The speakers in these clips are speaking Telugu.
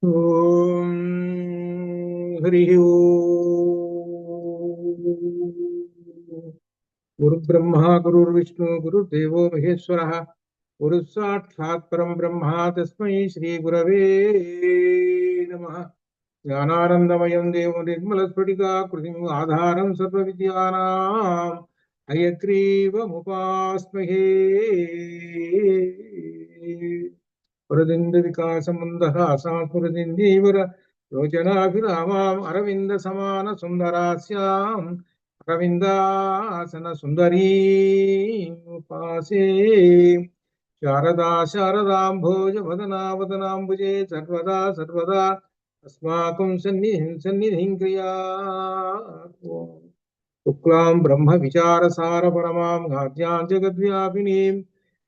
ఓం హరి గురు బ్రహ్మ గురుర్విష్ణు గురుదేవో మహేశ్వర గురు సాక్షాత్ పరం బ్రహ్మ తస్మై శ్రీ గురవే నమః. జ్ఞానానందమయం దేవం నిర్మలస్ఫటికాకృతిం ఆధారం సర్వ విద్యానాం హయగ్రీవముపాస్మహే. వరదింద వికాసముందర సాంస్మృతిందీవర లోచనాభిరామాం అరవింద సమాన సుందరాస్యాం అరవిందాసన సుందరీ ఉపాసే. శారదా శారదాంభోజ వదనా వదనాంబుజే సర్వదా సర్వదా అస్మాకం సన్నిధిం క్రియాత్. శుక్లాం బ్రహ్మ విచారసార పరమాం గాద్యాం జగద్వ్యాపినీం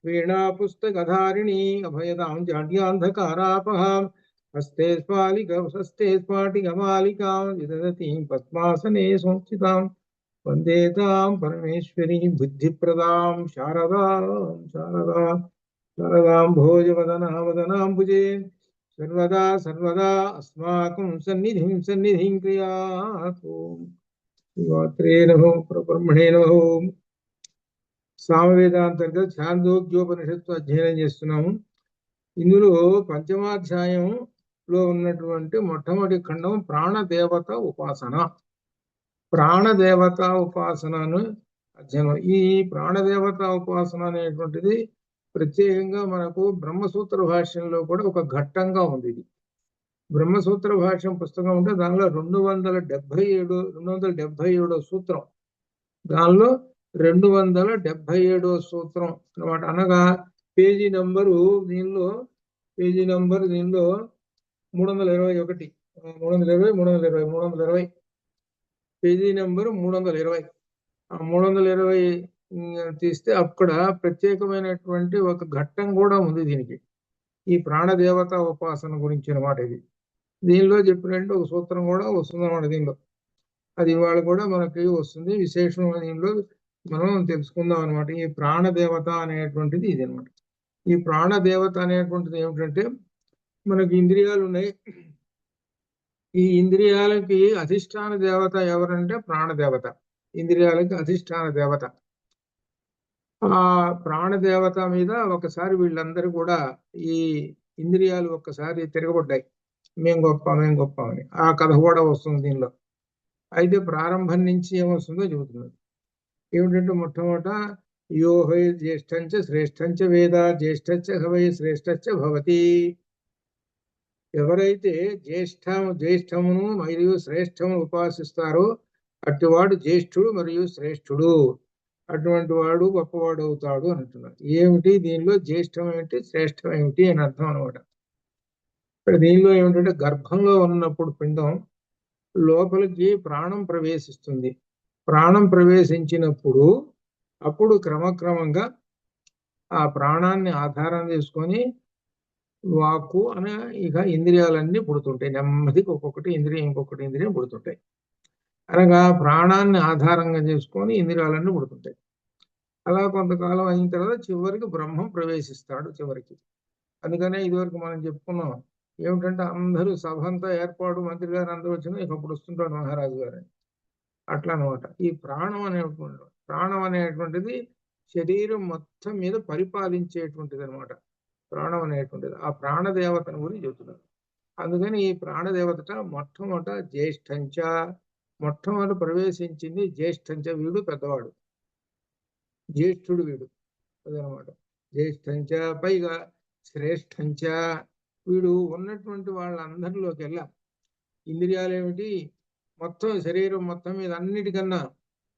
వీణా పుస్తకధారిణీ అభయదాం జాడ్యాంధకారాపహాం హస్తే స్ఫాటికమాలికాం విదధతీం పద్మాసనే సంస్థితాం వందే తాం పరమేశ్వరీం బుద్ధిప్రదాం శారదాం శారదాం భోజవదనా వదనాంబుజే సర్వదా సర్వదా అస్మాకం సన్నిధిం క్రియాతు. శ్రీమాత్రే నమః. పరబ్రహ్మణే నమః. సామవేదాంతర్గత ఛాందోగ్యోపనిషత్తు అధ్యయనం చేస్తున్నాము. ఇందులో పంచమాధ్యాయంలో ఉన్నటువంటి మొట్టమొదటి ఖండం ప్రాణదేవత ఉపాసన. ప్రాణదేవత ఉపాసనను అధ్యయనం. ఈ ప్రాణదేవత ఉపాసన అనేటువంటిది ప్రత్యేకంగా మనకు బ్రహ్మసూత్ర భాష్యంలో కూడా ఒక ఘట్టంగా ఉంది. ఇది బ్రహ్మసూత్ర భాష్యం పుస్తకం ఉంటే దానిలో 277 సూత్రం, దానిలో 277 సూత్రం అనమాట. అనగా పేజీ నంబరు దీనిలో 321, 320 పేజీ నెంబరు 320. ఆ 320 తీస్తే అక్కడ ప్రత్యేకమైనటువంటి ఒక ఘట్టం కూడా ఉంది దీనికి, ఈ ప్రాణదేవత ఉపాసన గురించి అనమాట. ఇది దీనిలో చెప్పినట్టు ఒక సూత్రం కూడా వస్తుంది అన్నమాట దీనిలో. అది ఇవాళ కూడా మనకి వస్తుంది. విశేషం దీనిలో మనం తెలుసుకుందాం అనమాట. ఈ ప్రాణదేవత అనేటువంటిది ఇది అనమాట. ఈ ప్రాణదేవత అనేటువంటిది ఏమిటంటే, మనకి ఇంద్రియాలు ఉన్నాయి. ఈ ఇంద్రియాలకి అధిష్టాన దేవత ఎవరంటే ప్రాణదేవత. ఇంద్రియాలకి అధిష్టాన దేవత. ఆ ప్రాణదేవత మీద ఒకసారి వీళ్ళందరూ కూడా ఈ ఇంద్రియాలు ఒక్కసారి తిరగబడ్డాయి. మేం గొప్ప అని. ఆ కథ కూడా వస్తుంది దీనిలో. అయితే ప్రారంభం నుంచి ఏమొస్తుందో చెబుతున్నారు. ఏమిటంటే మొట్టమొదట యో హై జ్యేష్ఠంచ శ్రేష్ఠంచ వేద జ్యేష్ఠచ్చ హవై శ్రేష్ఠచ్చ భవతి. ఎవరైతే జ్యేష్ఠమును మరియు శ్రేష్టమును ఉపాసిస్తారో అటువాడు జ్యేష్ఠుడు మరియు శ్రేష్ఠుడు, అటువంటి వాడు గొప్పవాడు అవుతాడు అని అంటున్నారు. ఏమిటి దీనిలో జ్యేష్ఠం ఏమిటి, శ్రేష్టం ఏమిటి అని అర్థం అనమాట. ఇక్కడ దీనిలో ఏమిటంటే, గర్భంలో ఉన్నప్పుడు పిండం లోపలికి ప్రాణం ప్రవేశిస్తుంది. ప్రాణం ప్రవేశించినప్పుడు అప్పుడు క్రమక్రమంగా ఆ ప్రాణాన్ని ఆధారం చేసుకొని వాక్కు అనే ఇక ఇంద్రియాలన్నీ పుడుతుంటాయి. నెమ్మదికి ఒక్కొక్కటి ఇంద్రియం ఇంకొకటి ఇంద్రియం పుడుతుంటాయి. అనగా ప్రాణాన్ని ఆధారంగా చేసుకొని ఇంద్రియాలన్నీ పుడుతుంటాయి. అలా కొంతకాలం అయిన తర్వాత చివరికి బ్రహ్మం ప్రవేశిస్తాడు చివరికి. అందుకనే ఇదివరకు మనం చెప్పుకున్నాం ఏమిటంటే, అందరూ సభంతా ఏర్పాటు, మంత్రి గారు అందరూ వచ్చినా ఇక అప్పుడు వస్తుంటాడు మహారాజు గారు అని. అట్లా అనమాట. ఈ ప్రాణం అనేటువంటిది శరీరం మొత్తం మీద పరిపాలించేటువంటిది అనమాట. ప్రాణం అనేటువంటిది ఆ ప్రాణదేవతను గురించి చెబుతున్నారు. అందుకని ఈ ప్రాణదేవత మొట్టమొదట జ్యేష్ఠంచ, మొట్టమొదట ప్రవేశించింది జ్యేష్ఠంచ. వీడు పెద్దవాడు, జ్యేష్ఠుడు వీడు, అదనమాట. జ్యేష్ఠంచ పైగా శ్రేష్ఠంచ, వీడు ఉన్నటువంటి వాళ్ళందరిలోకెల్లా ఇంద్రియాలు ఏమిటి, మొత్తం శరీరం మొత్తం మీద అన్నిటికన్నా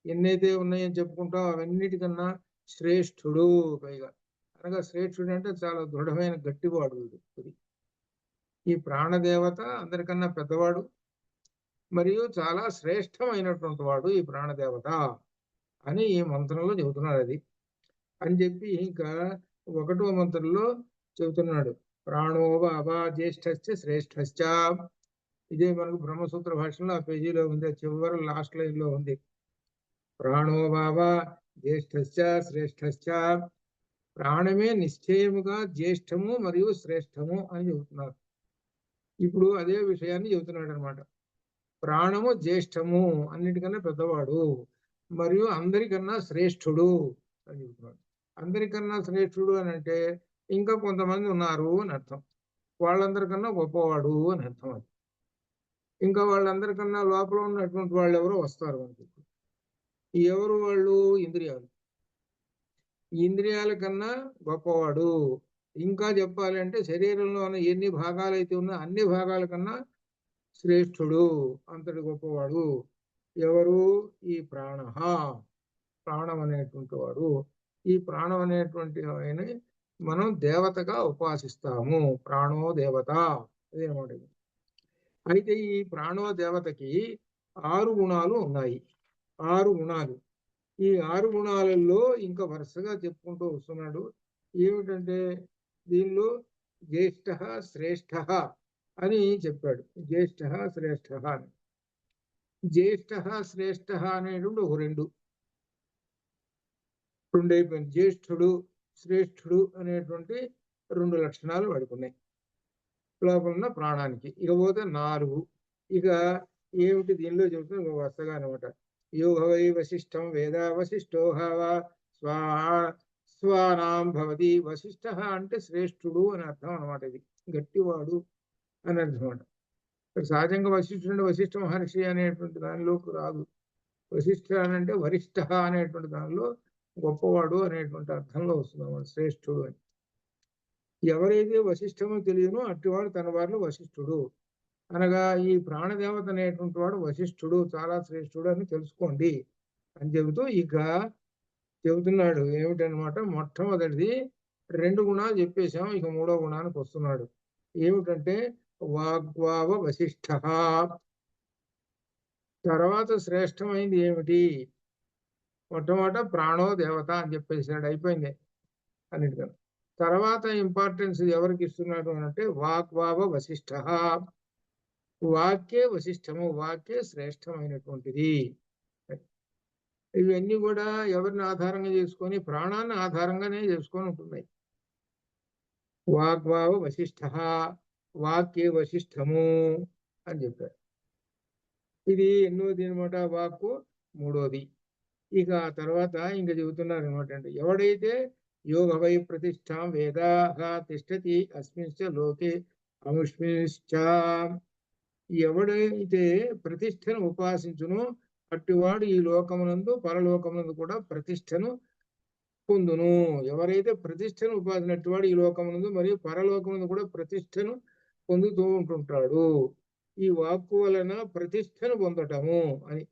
ఎన్నైతే ఉన్నాయని చెప్పుకుంటాం అవన్నిటికన్నా శ్రేష్ఠుడు. పైగా అనగా శ్రేష్ఠుడు అంటే చాలా దృఢమైన గట్టివాడు వీడు. ఈ ప్రాణదేవత అందరికన్నా పెద్దవాడు మరియు చాలా శ్రేష్టమైనటువంటి వాడు ఈ ప్రాణదేవత అని ఈ మంత్రంలో చెబుతున్నాడు. అది అని చెప్పి ఇంకా 1వ మంత్రంలో చెబుతున్నాడు, ప్రాణో బాబా జ్యేష్ఠశ్చ శ్రేష్ఠశ్చ. ఇదే మనకు బ్రహ్మసూత్ర భాషలో ఆ పేజీలో ఉంది, చివరి లాస్ట్ లైన్ లో ఉంది. ప్రాణో బాబా జ్యేష్ఠశ్చ శ్రేష్ఠశ్చ. ప్రాణమే నిశ్చయముగా జ్యేష్ఠము మరియు శ్రేష్టము అని చెబుతున్నారు. ఇప్పుడు అదే విషయాన్ని చెబుతున్నాడు అనమాట. ప్రాణము జ్యేష్ఠము, అన్నిటికన్నా పెద్దవాడు, మరియు అందరికన్నా శ్రేష్ఠుడు అని చెబుతున్నాడు. అందరికన్నా శ్రేష్ఠుడు అని అంటే ఇంకా కొంతమంది ఉన్నారు అని అర్థం. వాళ్ళందరికన్నా గొప్పవాడు అని అర్థం. అది ఇంకా వాళ్ళందరికన్నా లోపల ఉన్నటువంటి వాళ్ళు ఎవరో వస్తారు మనకి. ఎవరు వాళ్ళు? ఇంద్రియాలు. ఇంద్రియాల కన్నా గొప్పవాడు. ఇంకా చెప్పాలంటే శరీరంలో ఉన్న ఎన్ని భాగాలైతే ఉన్నా అన్ని భాగాల కన్నా శ్రేష్ఠుడు, అంతటి గొప్పవాడు. ఎవరు? ఈ ప్రాణ, ప్రాణం అనేటువంటి వాడు. ఈ ప్రాణం అనేటువంటి ఆయన మనం దేవతగా ఉపాసిస్తాము. ప్రాణో దేవత, అదేనమాట. అయితే ఈ ప్రాణో దేవతకి 6 గుణాలు ఉన్నాయి. 6 గుణాలు. ఈ 6 గుణాలలో ఇంకా వరుసగా చెప్పుకుంటూ వస్తున్నాడు. ఏమిటంటే దీనిలో జ్యేష్ఠ శ్రేష్ఠ అని చెప్పాడు. జ్యేష్ఠ శ్రేష్ఠ అని. జ్యేష్ఠ శ్రేష్ఠ అనేటువంటి ఒక రెండు అయిపోయింది. జ్యేష్ఠుడు శ్రేష్ఠుడు అనేటువంటి 2 లక్షణాలు వాడుకున్నాయి లోపల ఉన్న ప్రాణానికి. ఇకపోతే 4. ఇక ఏమిటి దీనిలో చెబుతుంది వరుసగా అనమాట. యోగవై వశిష్టం వేద వశిష్టోహవ స్వానాం భవతి. వశిష్ఠ అంటే శ్రేష్ఠుడు అని అర్థం అనమాట. ఇది గట్టివాడు అని అర్థం. సహజంగా వశిష్ఠుడు అంటే వశిష్ఠ మహర్షి అనేటువంటి దానిలోకి రాదు. వశిష్ఠ అంటే వరిష్ఠ అనేటువంటి దానిలో గొప్పవాడు అనేటువంటి అర్థంలో వస్తుంది అన్నమాట, శ్రేష్ఠుడు అని. ఎవరైతే వశిష్ఠమో తెలియనో అట్టివాడు తన వారిలో వశిష్ఠుడు. అనగా ఈ ప్రాణదేవత అనేటువంటి వాడు వశిష్ఠుడు, చాలా శ్రేష్ఠుడు అని తెలుసుకోండి అని చెబుతూ ఇక చెబుతున్నాడు. ఏమిటనమాట, మొట్టమొదటిది 2 గుణాలు చెప్పేశాం. ఇక 3వ గుణానికి వస్తున్నాడు. ఏమిటంటే వాగ్వావ వశిష్ఠ. తర్వాత శ్రేష్టమైంది ఏమిటి? మొట్టమొదట ప్రాణో దేవత అని చెప్పేసాడు, అయిపోయింది అన్నిటికన్నా. తర్వాత ఇంపార్టెన్స్ ఎవరికి ఇస్తున్నాడు అని అంటే వాగ్వావ వశిష్ఠ. వాక్యే వశిష్టము, వాక్యే శ్రేష్టమైనటువంటిది. ఇవన్నీ కూడా ఎవరిని ఆధారంగా చేసుకొని? ప్రాణాన్ని ఆధారంగానే చేసుకొని ఉంటున్నాయి. వాగ్వావ వశిష్ఠ, వాక్యే వశిష్టము అని చెప్పారు. ఇది ఎన్నోది అనమాట, వాక్కు 3వది. ఇక ఆ తర్వాత ఇంకా చెబుతున్నారు అనమాట. అంటే ఎవడైతే యోగ వై ప్రతిష్టాం వేదాహ తిష్టతి అస్మింశ్చ లోకే అముష్మిశ్చ. ఎవడైతే ప్రతిష్టను ఉపాసించునో అట్టివాడు ఈ లోకమునందు పరలోకమునందు కూడా ప్రతిష్టను పొందును. ఎవరైతే ప్రతిష్టను ఉపాసించినట్టు ఈ లోకమునందు మరియు పరలోకమునందు కూడా ప్రతిష్టను పొందుతూ ఉంటుంటాడు. ఈ వాక్కు వలన ప్రతిష్టను పొందటము అని.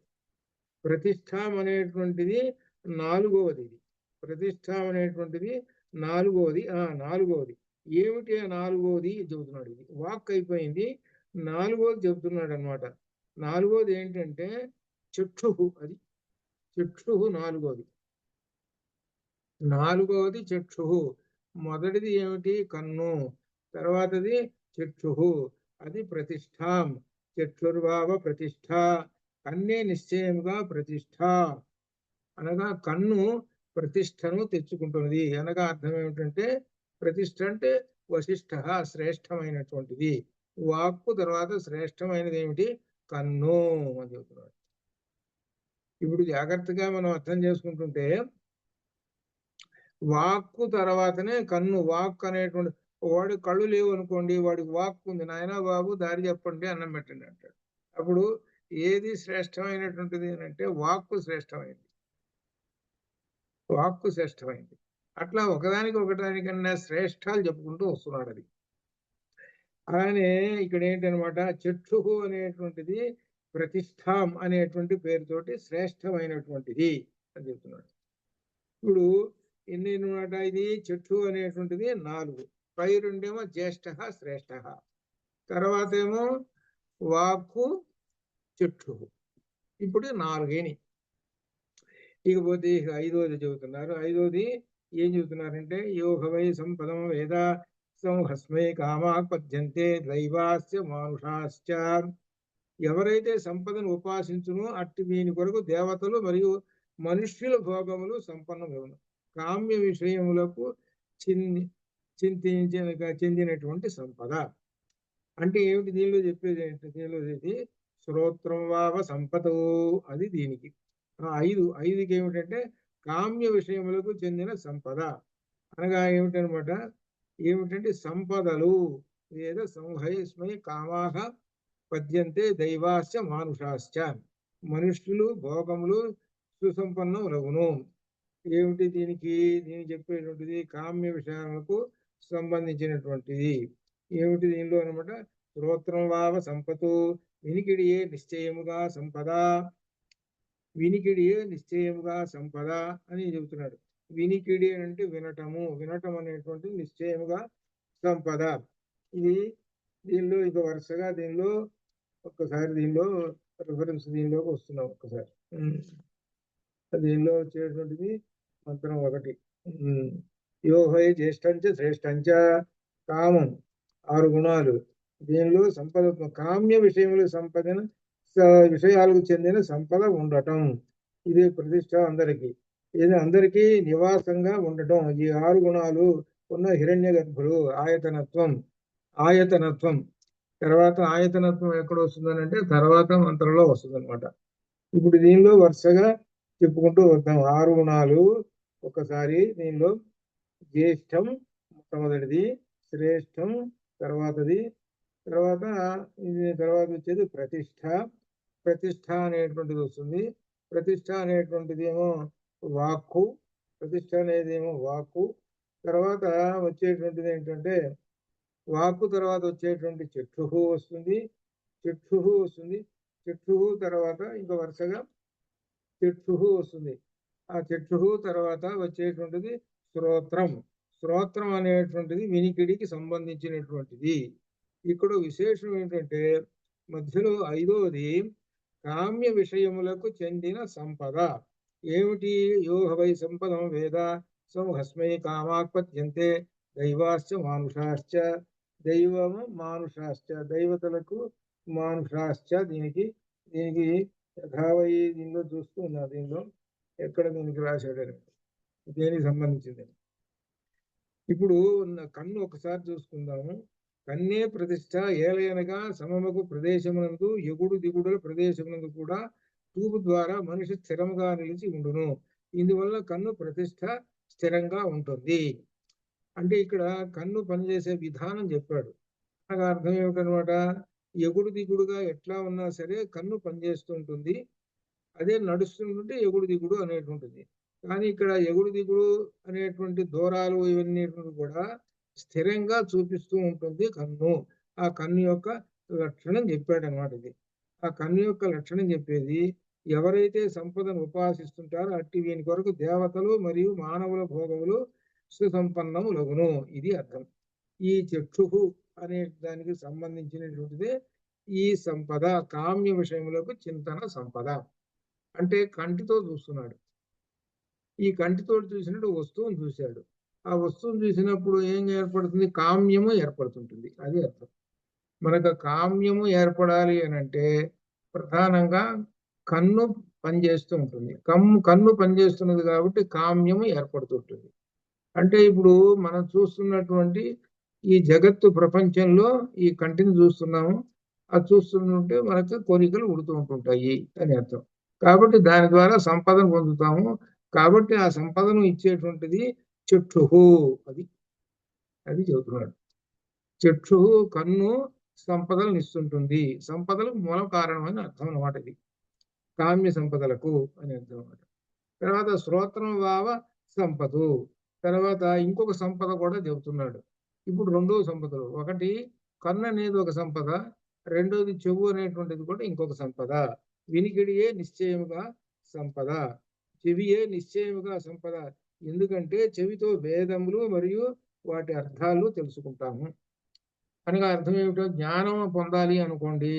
ప్రతిష్ఠం అనేటువంటిది 4వది. ఇది ప్రతిష్ఠం అనేటువంటిది 4వది. 4వది ఏమిటి? 4వది చెబుతున్నాడు. ఇది వాక్ అయిపోయింది, 4వది చెబుతున్నాడు అనమాట. 4వది ఏంటంటే చక్షు. అది చక్షు 4వది. 4వది చక్షు. మొదటిది ఏమిటి? కన్ను. తర్వాతది చక్షు, అది ప్రతిష్ఠాం. చక్షుర్భావ ప్రతిష్ఠ. కన్నే నిశ్చయముగా ప్రతిష్ఠ. అనగా కన్ను ప్రతిష్టను తెచ్చుకుంటున్నది. అనగా అర్థం ఏమిటంటే ప్రతిష్ఠ అంటే వశిష్ఠ, శ్రేష్టమైనటువంటిది. వాక్కు తర్వాత శ్రేష్టమైనది ఏమిటి? కన్ను అని చెబుతున్నాడు. ఇప్పుడు జాగ్రత్తగా మనం అర్థం చేసుకుంటుంటే వాక్కు తర్వాతనే కన్ను. వాక్ అనేటువంటి వాడి కళ్ళు లేవు అనుకోండి, వాడికి వాక్కు ఉంది, నాయనా బాబు దారి చెప్పండి, అన్నం పెట్టండి అంటాడు. అప్పుడు ఏది శ్రేష్టమైనటువంటిది అంటే వాక్కు శ్రేష్టమైంది. వాక్కు శ్రేష్టమైంది. అట్లా ఒకదానికన్నా శ్రేష్టాలు చెప్పుకుంటూ వస్తున్నాడు. అది అలానే ఇక్కడ ఏంటనమాట, చక్షు అనేటువంటిది ప్రతిష్టాం అనేటువంటి పేరుతోటి శ్రేష్టమైనటువంటిది అని చెప్తున్నాడు. ఇప్పుడు ఎన్ని అనమాట, ఇది చక్షు అనేటువంటిది 4. పై రెండేమో జ్యేష్ఠ శ్రేష్ఠ, తర్వాత ఏమో వాక్కు చక్షు. ఇప్పుడు 4 ఇకపోతే 5వది చెబుతున్నారు. 5వది ఏం చెబుతున్నారంటే యోగవై సంపదం వేద సంహస్మై కామా పద్యంతే దైవాస్య మానుషాశ్చ. ఎవరైతే సంపదను ఉపాసించునో అట్టి దీని కొరకు దేవతలు మరియు మనుష్యుల భోగములు సంపన్నమవును. కామ్య విషయములకు చెందినటువంటి సంపద. అంటే ఏమిటి దీనిలో చెప్పేది ఏంటి? దీనిలో ఇది శ్రోత్రం వావ సంపద, అది దీనికి. ఐదుకి ఏమిటంటే కామ్య విషయములకు చెందిన సంపద అనగా ఏమిటనమాట? ఏమిటంటే సంపదలు వేద సంహయస్మై కామాహ పద్యంతే దైవాశ్చ మానుషాశ్చ. మనుష్యులు భోగములు సుసంపన్నములగును. ఏమిటి దీనికి చెప్పేటువంటిది? కామ్య విషయాలకు సంబంధించినటువంటిది. ఏమిటి దీనిలో అనమాట? శ్రోత్రం వావ సంపతు, వినికిడియే నిశ్చయముగా సంపద. వినికిడియే నిశ్చయముగా సంపద అని చెబుతున్నాడు. వినికిడి అంటే వినటం అనేటువంటి నిశ్చయముగా సంపద. ఇది దీనిలో ఇక వరుసగా దీనిలో ఒక్కసారి దీనిలో రిఫరెన్స్ దీనిలోకి వస్తున్నాం. ఒక్కసారి దీనిలో వచ్చేటువంటిది మంత్రం 1. యోహై జ్యేష్ఠంచ శ్రేష్టంచ కామం 6 గుణాలు. దీనిలో సంపద కామ్య విషయముల సంపదన విషయాలకు చెందిన సంపద ఉండటం, ఇది ప్రతిష్ట అందరికీ. ఇది అందరికీ నివాసంగా ఉండటం. ఈ 6 గుణాలు ఉన్న హిరణ్య గర్భుడు ఆయతనత్వం. తర్వాత ఆయతనత్వం ఎక్కడ వస్తుందనంటే తర్వాత మంత్రంలో వస్తుంది అనమాట. ఇప్పుడు దీనిలో వరుసగా చెప్పుకుంటూ వద్దాం. 6 గుణాలు ఒకసారి దీనిలో జ్యేష్ఠం మొట్టమొదటిది, శ్రేష్టం తర్వాతది, తర్వాత వచ్చేది ప్రతిష్ట అనేటువంటిది వస్తుంది. ప్రతిష్ట అనేటువంటిది ఏమో వాక్కు. ప్రతిష్ట అనేది ఏమో వాక్కు. తర్వాత వచ్చేటువంటిది ఏంటంటే వాక్కు తర్వాత వచ్చేటువంటి చక్షుహు వస్తుంది. చక్షుహు తర్వాత ఇంకా వరుసగా చక్షుహు వస్తుంది. ఆ చక్షుహు తర్వాత వచ్చేటువంటిది శ్రోత్రం అనేటువంటిది వినికిడికి సంబంధించినటువంటిది. ఇక్కడ విశేషం ఏంటంటే మధ్యలో 5వది కామ్య విషయములకు చెందిన సంపద. ఏమిటి? యోహ వై సంపదం వేద సంహస్మై కామాత్పత్యంతే దైవాశ్చ మానుషాశ్చ. దైవము మానుషాశ్చ, దైవతలకు మానుషాశ్చ. దీనికి యథావై దీనిలో చూస్తూ ఉన్నా. దీనిలో ఎక్కడ దీనికి రాశాడని, దేనికి సంబంధించింది. ఇప్పుడు కన్ను ఒకసారి చూసుకుందాము. కన్నే ప్రతిష్ట ఏలయనగా సమమగు ప్రదేశమునందు ఎగుడు దిగుడుల ప్రదేశమునందు కూడా చూపు ద్వారా మనిషి స్థిరముగా నిలిచి ఉండును. ఇందువల్ల కన్ను ప్రతిష్ట స్థిరంగా ఉంటుంది. అంటే ఇక్కడ కన్ను పనిచేసే విధానం చెప్పాడు. అనగా అర్థం ఏమిటనమాట? ఎగుడు దిగుడుగా ఎట్లా ఉన్నా సరే కన్ను పనిచేస్తూ ఉంటుంది. అదే నడుస్తుంటే ఎగుడు దిగుడు అనేటువంటిది. కానీ ఇక్కడ ఎగుడు దిగుడు అనేటువంటి దూరాలు ఇవన్నీ కూడా స్థిరంగా చూపిస్తూ ఉంటుంది కన్ను. ఆ కన్ను యొక్క లక్షణం చెప్పాడు అనమాట. ఇది ఆ కన్ను యొక్క లక్షణం చెప్పేది. ఎవరైతే సంపదను ఉపాసిస్తుంటారో అట్టి వీని కొరకు దేవతలు మరియు మానవుల భోగములు సుసంపన్నములగును. ఇది అర్థం. ఈ చక్షుహు అనే దానికి సంబంధించినటువంటిదే ఈ సంపద. కామ్య విషయములకు చింతన సంపద. అంటే కంటితో చూస్తున్నాడు. ఈ కంటితో చూసినట్టు వస్తువును చూశాడు. ఆ వస్తువును చూసినప్పుడు ఏం ఏర్పడుతుంది? కామ్యము ఏర్పడుతుంటుంది. అది అర్థం. మనకు కామ్యము ఏర్పడాలి అని అంటే ప్రధానంగా కన్ను పనిచేస్తూ ఉంటుంది. కన్ను పనిచేస్తున్నది కాబట్టి కామ్యము ఏర్పడుతుంటుంది. అంటే ఇప్పుడు మనం చూస్తున్నటువంటి ఈ జగత్తు ప్రపంచంలో ఈ కంటిని చూస్తున్నాము. అది చూస్తుంటే మనకు కోరికలు ఉడుతూ ఉంటుంటాయి అని అర్థం. కాబట్టి దాని ద్వారా సంపదను పొందుతాము. కాబట్టి ఆ సంపదను ఇచ్చేటువంటిది చక్షుహు. అది చెబుతున్నాడు. చక్షుహు కన్ను సంపదలను ఇస్తుంటుంది. సంపదలకు మూల కారణం అని అర్థం అన్నమాట. ఇది కామ్య సంపదలకు అని అర్థం అన్నమాట. తర్వాత శ్రోత్రం వావ సంపదు. తర్వాత ఇంకొక సంపద కూడా చెబుతున్నాడు. ఇప్పుడు 2వ సంపదలు. ఒకటి కన్ను అనేది ఒక సంపద, రెండోది చెవు అనేటువంటిది కూడా ఇంకొక సంపద. వినికిడియే నిశ్చయముగా సంపద, చెవియే నిశ్చయముగా సంపద. ఎందుకంటే చెవితో వేదములు మరియు వాటి అర్థాలు తెలుసుకుంటాము. అనగా అర్థం ఏమిటో? జ్ఞానం పొందాలి అనుకోండి.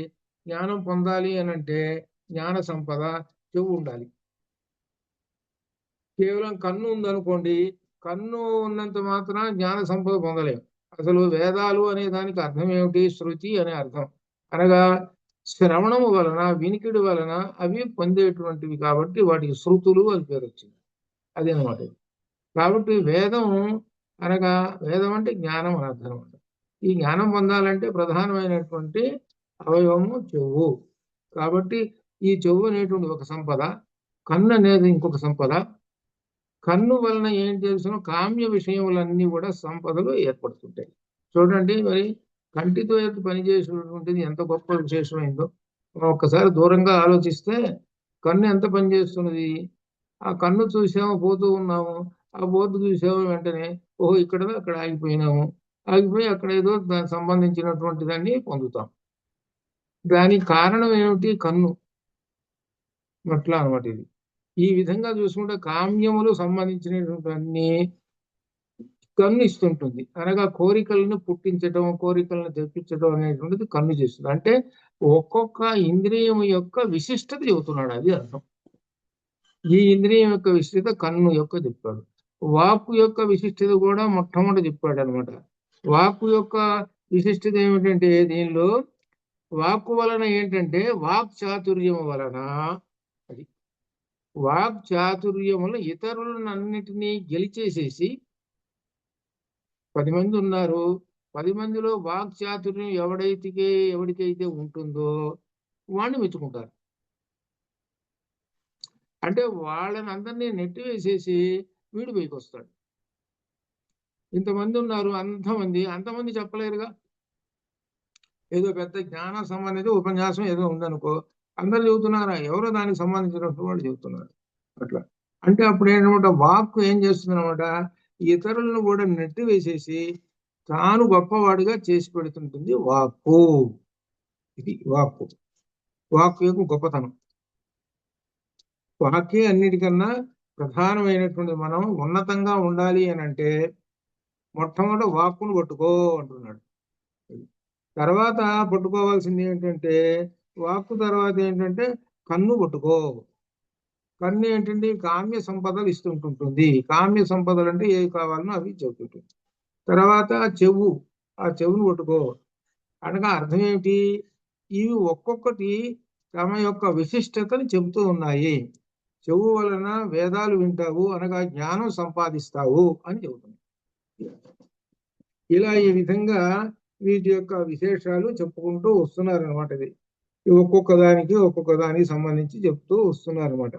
జ్ఞానం పొందాలి అని అంటే జ్ఞాన సంపద చెవు ఉండాలి. కేవలం కన్ను ఉందనుకోండి, కన్ను ఉన్నంత మాత్రాన జ్ఞాన సంపద పొందలేము. అసలు వేదాలు అనే దానికి అర్థం ఏమిటి? శృతి అనే అర్థం. అనగా శ్రవణము వలన, వినికిడి వలన అవి పొందేటువంటివి కాబట్టి వాటికి శృతులు అని పేరు వచ్చింది. అదనమాట. కాబట్టి వేదం అనగా వేదం అంటే జ్ఞానం అని అర్థం. ఈ జ్ఞానం పొందాలంటే ప్రధానమైనటువంటి అవయవము చెవు. కాబట్టి ఈ చెవు అనేటువంటి ఒక సంపద, కన్ను అనేది ఇంకొక సంపద. కన్ను వలన ఏం తెలుసునో కామ్య విషయములన్నీ కూడా సంపదలు ఏర్పడుతుంటాయి. చూడండి, మరి కంటితో పనిచేసినటువంటిది ఎంత గొప్ప విశేషమైందో. ఒక్కసారి దూరంగా ఆలోచిస్తే కన్ను ఎంత పనిచేస్తున్నది. ఆ కన్ను చూసాము, పోతూ ఉన్నాము, ఆ బోర్డు చూసాము, వెంటనే ఓహో ఇక్కడ అక్కడ ఆగిపోయినాము, ఆగిపోయి అక్కడ ఏదో దానికి సంబంధించినటువంటి దాన్ని పొందుతాం. దానికి కారణం ఏమిటి? కన్ను. అట్లా అనమాట ఇది. ఈ విధంగా చూసుకుంటే కామ్యములు సంబంధించినటువంటి అన్ని కన్ను ఇస్తుంటుంది. అనగా కోరికలను పుట్టించడం, కోరికలను తెప్పించడం అనేటువంటిది కన్ను చేస్తుంది. అంటే ఒక్కొక్క ఇంద్రియం యొక్క విశిష్టత చెబుతున్నాడు, అది అర్థం. ఈ ఇంద్రియం యొక్క విశిష్టత కన్ను యొక్క చెప్పాడు. వాక్కు యొక్క విశిష్టత కూడా మొట్టమొదటి చెప్పాడు అనమాట. వాక్కు యొక్క విశిష్టత ఏమిటంటే, దీనిలో వాక్కు వలన ఏంటంటే వాక్ చాతుర్యం వలన, అది వాక్ చాతుర్యములను ఇతరులను అన్నిటినీ గెలిచేసేసి 10 మంది ఉన్నారు. 10 మందిలో వాక్ చాతుర్యం ఎవరికైతే ఉంటుందో వాడిని మెచ్చుకుంటారు. అంటే వాళ్ళని అందరినీ నెట్టివేసేసి వీడు పైకి వస్తాడు. ఇంతమంది ఉన్నారు, అంతమంది చెప్పలేరుగా. ఏదో పెద్ద జ్ఞానం సంబంధించి ఉపన్యాసం ఏదో ఉందనుకో, అందరు చెబుతున్నారా? ఎవరో దానికి సంబంధించినటువంటి వాళ్ళు చెబుతున్నారు. అట్లా అంటే అప్పుడు ఏంటన్నమాట, వాక్కు ఏం చేస్తుంది అనమాట, ఇతరులను కూడా నెట్టి వేసేసి తాను గొప్పవాడిగా చేసి పెడుతుంటుంది వాక్కు. ఇది వాక్కు యొక్క గొప్పతనం. వాక్యే అన్నిటికన్నా ప్రధానమైనటువంటి. మనం ఉన్నతంగా ఉండాలి అని అంటే మొట్టమొదటి వాక్కును పట్టుకో అంటున్నాడు. తర్వాత పట్టుకోవాల్సింది ఏంటంటే, వాక్కు తర్వాత ఏంటంటే కన్ను పట్టుకో. కన్ను ఏంటంటే కామ్య సంపదలు ఇస్తుంటుంటుంది. కామ్య సంపదలు అంటే ఏవి కావాలనో అవి చెబుతుంటుంది. తర్వాత చెవు, ఆ చెవును పట్టుకో. అనగా అర్థం ఏమిటి? ఇవి ఒక్కొక్కటి తమ యొక్క విశిష్టతను చెబుతూ ఉన్నాయి. చెవు వలన వేదాలు వింటావు, అనగా జ్ఞానం సంపాదిస్తావు అని చెబుతుంది. ఇలా ఈ విధంగా వీటి యొక్క విశేషాలు చెప్పుకుంటూ వస్తున్నారు అనమాట. ఇది ఒక్కొక్క దానికి సంబంధించి చెప్తూ వస్తున్నారు అనమాట.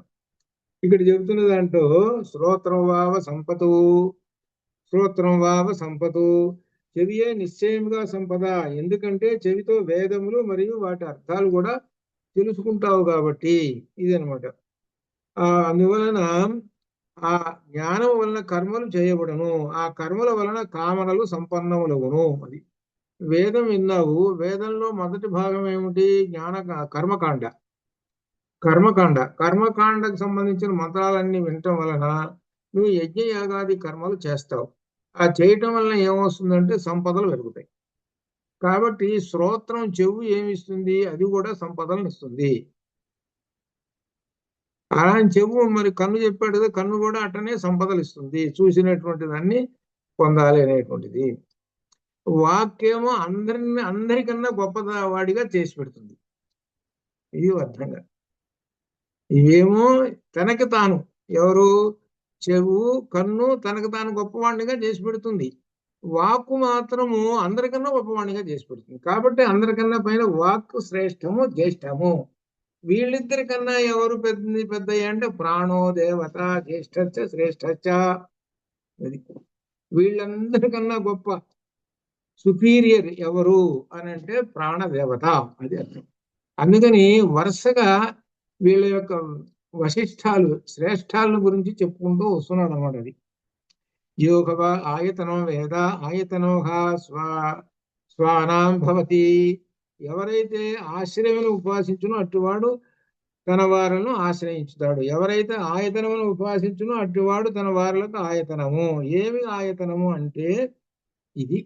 ఇక్కడ చెబుతున్న దాంట్లో శ్రోత్రం వావ సంపతు, చెవియే నిశ్చయముగా సంపద. ఎందుకంటే చెవితో వేదములు మరియు వాటి అర్థాలు కూడా తెలుసుకుంటావు కాబట్టి. ఇది అనమాట. అందువలన ఆ జ్ఞానం వలన కర్మలు చేయబడను, ఆ కర్మల వలన కామనలు సంపన్నములగును. అది వేదం విన్నావు, వేదంలో మొదటి భాగం ఏమిటి? కర్మకాండకు సంబంధించిన మంత్రాలన్నీ వినటం వలన నువ్వు యజ్ఞయాగాది కర్మలు చేస్తావు. ఆ చేయటం వలన ఏమొస్తుందంటే సంపదలు పెరుగుతాయి. కాబట్టి శ్రోత్రం, చెవు ఏమిస్తుంది? అది కూడా సంపదలను ఇస్తుంది. అలా చెవు మరి కన్ను చెప్పాడు కదా, కన్ను కూడా అట్టనే సంపదలు ఇస్తుంది, చూసినటువంటి దాన్ని పొందాలి అనేటువంటిది. వాక్యేమో అందరికన్నా గొప్ప వాడిగా చేసి పెడుతుంది. ఇది అర్థంగా. ఇవేమో తనకి తాను, ఎవరు? చెవు, కన్ను తనకు తాను గొప్పవాణ్ణిగా చేసి పెడుతుంది. వాక్కు మాత్రము అందరికన్నా గొప్పవాణ్ణిగా చేసి పెడుతుంది. కాబట్టి అందరికన్నా పైన వాక్కు శ్రేష్టము, జ్యేష్టము. వీళ్ళిద్దరికన్నా ఎవరు పెద్దయ్య అంటే ప్రాణో దేవత జ్యేష్ఠచ్చ శ్రేష్ఠచ్చ. అది వీళ్ళందరికన్నా గొప్ప సుపీరియర్ ఎవరు అని అంటే ప్రాణదేవత, అది అర్థం. అందుకని వరుసగా వీళ్ళ యొక్క శ్రేష్టాలను గురించి చెప్పుకుంటూ వస్తున్నాడు అనమాట. అది యోగ ఆయతనం వేద ఆయతనోహ స్వానాం భవతి. ఎవరైతే ఆశ్రయమును ఉపాసించునో అట్టువాడు తన వారులను ఆశ్రయించుతాడు. ఎవరైతే ఆయతనమును ఉపాసించునో అట్టువాడు తన వారులకు ఆయతనము. ఏమి ఆయతనము అంటే ఇది.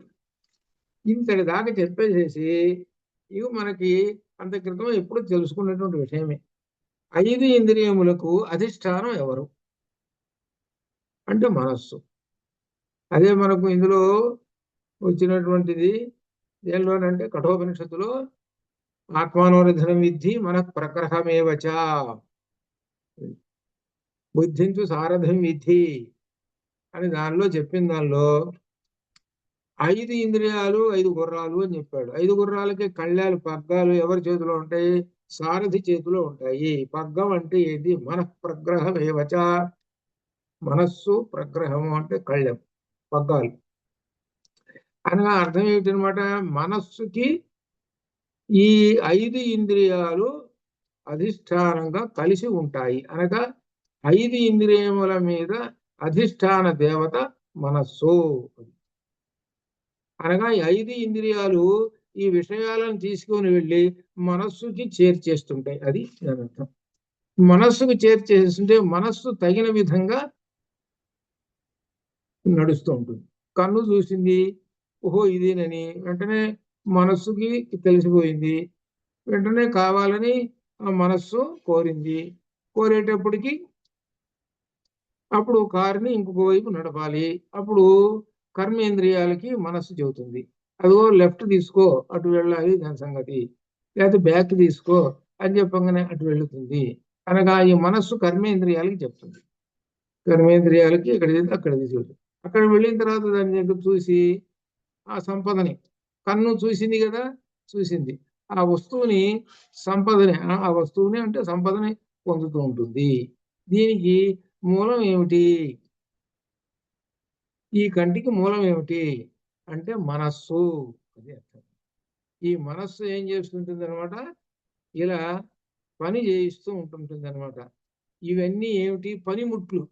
ఇంతటి దాకా చెప్పేసేసి ఇవి మనకి అంత క్రితం ఎప్పుడు తెలుసుకున్నటువంటి విషయమే. 5 ఇంద్రియములకు అధిష్టానం ఎవరు అంటే మనస్సు. అదే మనకు ఇందులో వచ్చినటువంటిది దేనిలోనంటే కఠోపనిషత్తులో ఆత్మానోనిధనం విద్ధి మనః ప్రగ్రహమేవచ, బుద్ధించు సారథం విద్ధి అని దానిలో చెప్పిన దానిలో 5 ఇంద్రియాలు 5 గుర్రాలు అని చెప్పాడు. 5 గుర్రాలకి కళ్ళాలు పగ్గాలు ఎవరి చేతిలో ఉంటాయి? సారథి చేతిలో ఉంటాయి. పగ్గం అంటే ఏంటి? మనఃప్రగ్రహం ఏవచ. మనస్సు ప్రగ్రహము అంటే కళ్ళెం, పగ్గాలు అనగా అర్థం ఏమిటనమాట? మనస్సుకి ఈ 5 ఇంద్రియాలు అధిష్టానంగా కలిసి ఉంటాయి. అనగా 5 ఇంద్రియముల మీద అధిష్టాన దేవత మనస్సు. అనగా ఈ 5 ఇంద్రియాలు ఈ విషయాలను తీసుకొని వెళ్ళి మనస్సుకి చేర్చేస్తుంటాయి. అది దాని అర్థం. మనస్సుకు చేర్చేస్తుంటే మనస్సు తగిన విధంగా నడుస్తూ ఉంటుంది. కన్ను చూసింది, ఓహో ఇదేనని వెంటనే మనస్సుకి తెలిసిపోయింది. వెంటనే కావాలని ఆ మనస్సు కోరింది. కోరేటప్పటికి అప్పుడు కారుని ఇంకొక వైపు నడపాలి. అప్పుడు కర్మేంద్రియాలకి మనస్సు చెబుతుంది, అదిగో లెఫ్ట్ తీసుకో అటు వెళ్ళాలి దాని సంగతి, లేకపోతే బ్యాక్ తీసుకో అని చెప్పగానే అటు వెళుతుంది. అనగా ఈ మనస్సు కర్మేంద్రియాలకి చెప్తుంది. కర్మేంద్రియాలకి ఇక్కడ అక్కడ తీసుకెళ్తుంది. అక్కడ వెళ్ళిన తర్వాత దాని దగ్గర చూసి ఆ సంపదని, కన్ను చూసింది కదా, చూసింది ఆ వస్తువుని, సంపదని, ఆ వస్తువుని అంటే సంపదని పొందుతూ ఉంటుంది. దీనికి మూలం ఏమిటి? ఈ కంటికి మూలం ఏమిటి అంటే మనస్సు. అది అర్థం. ఈ మనస్సు ఏం చేస్తుంటుంది అనమాట? ఇలా పని చేయిస్తూ ఉంటుంటుంది అనమాట. ఇవన్నీ ఏమిటి? పనిముట్లు.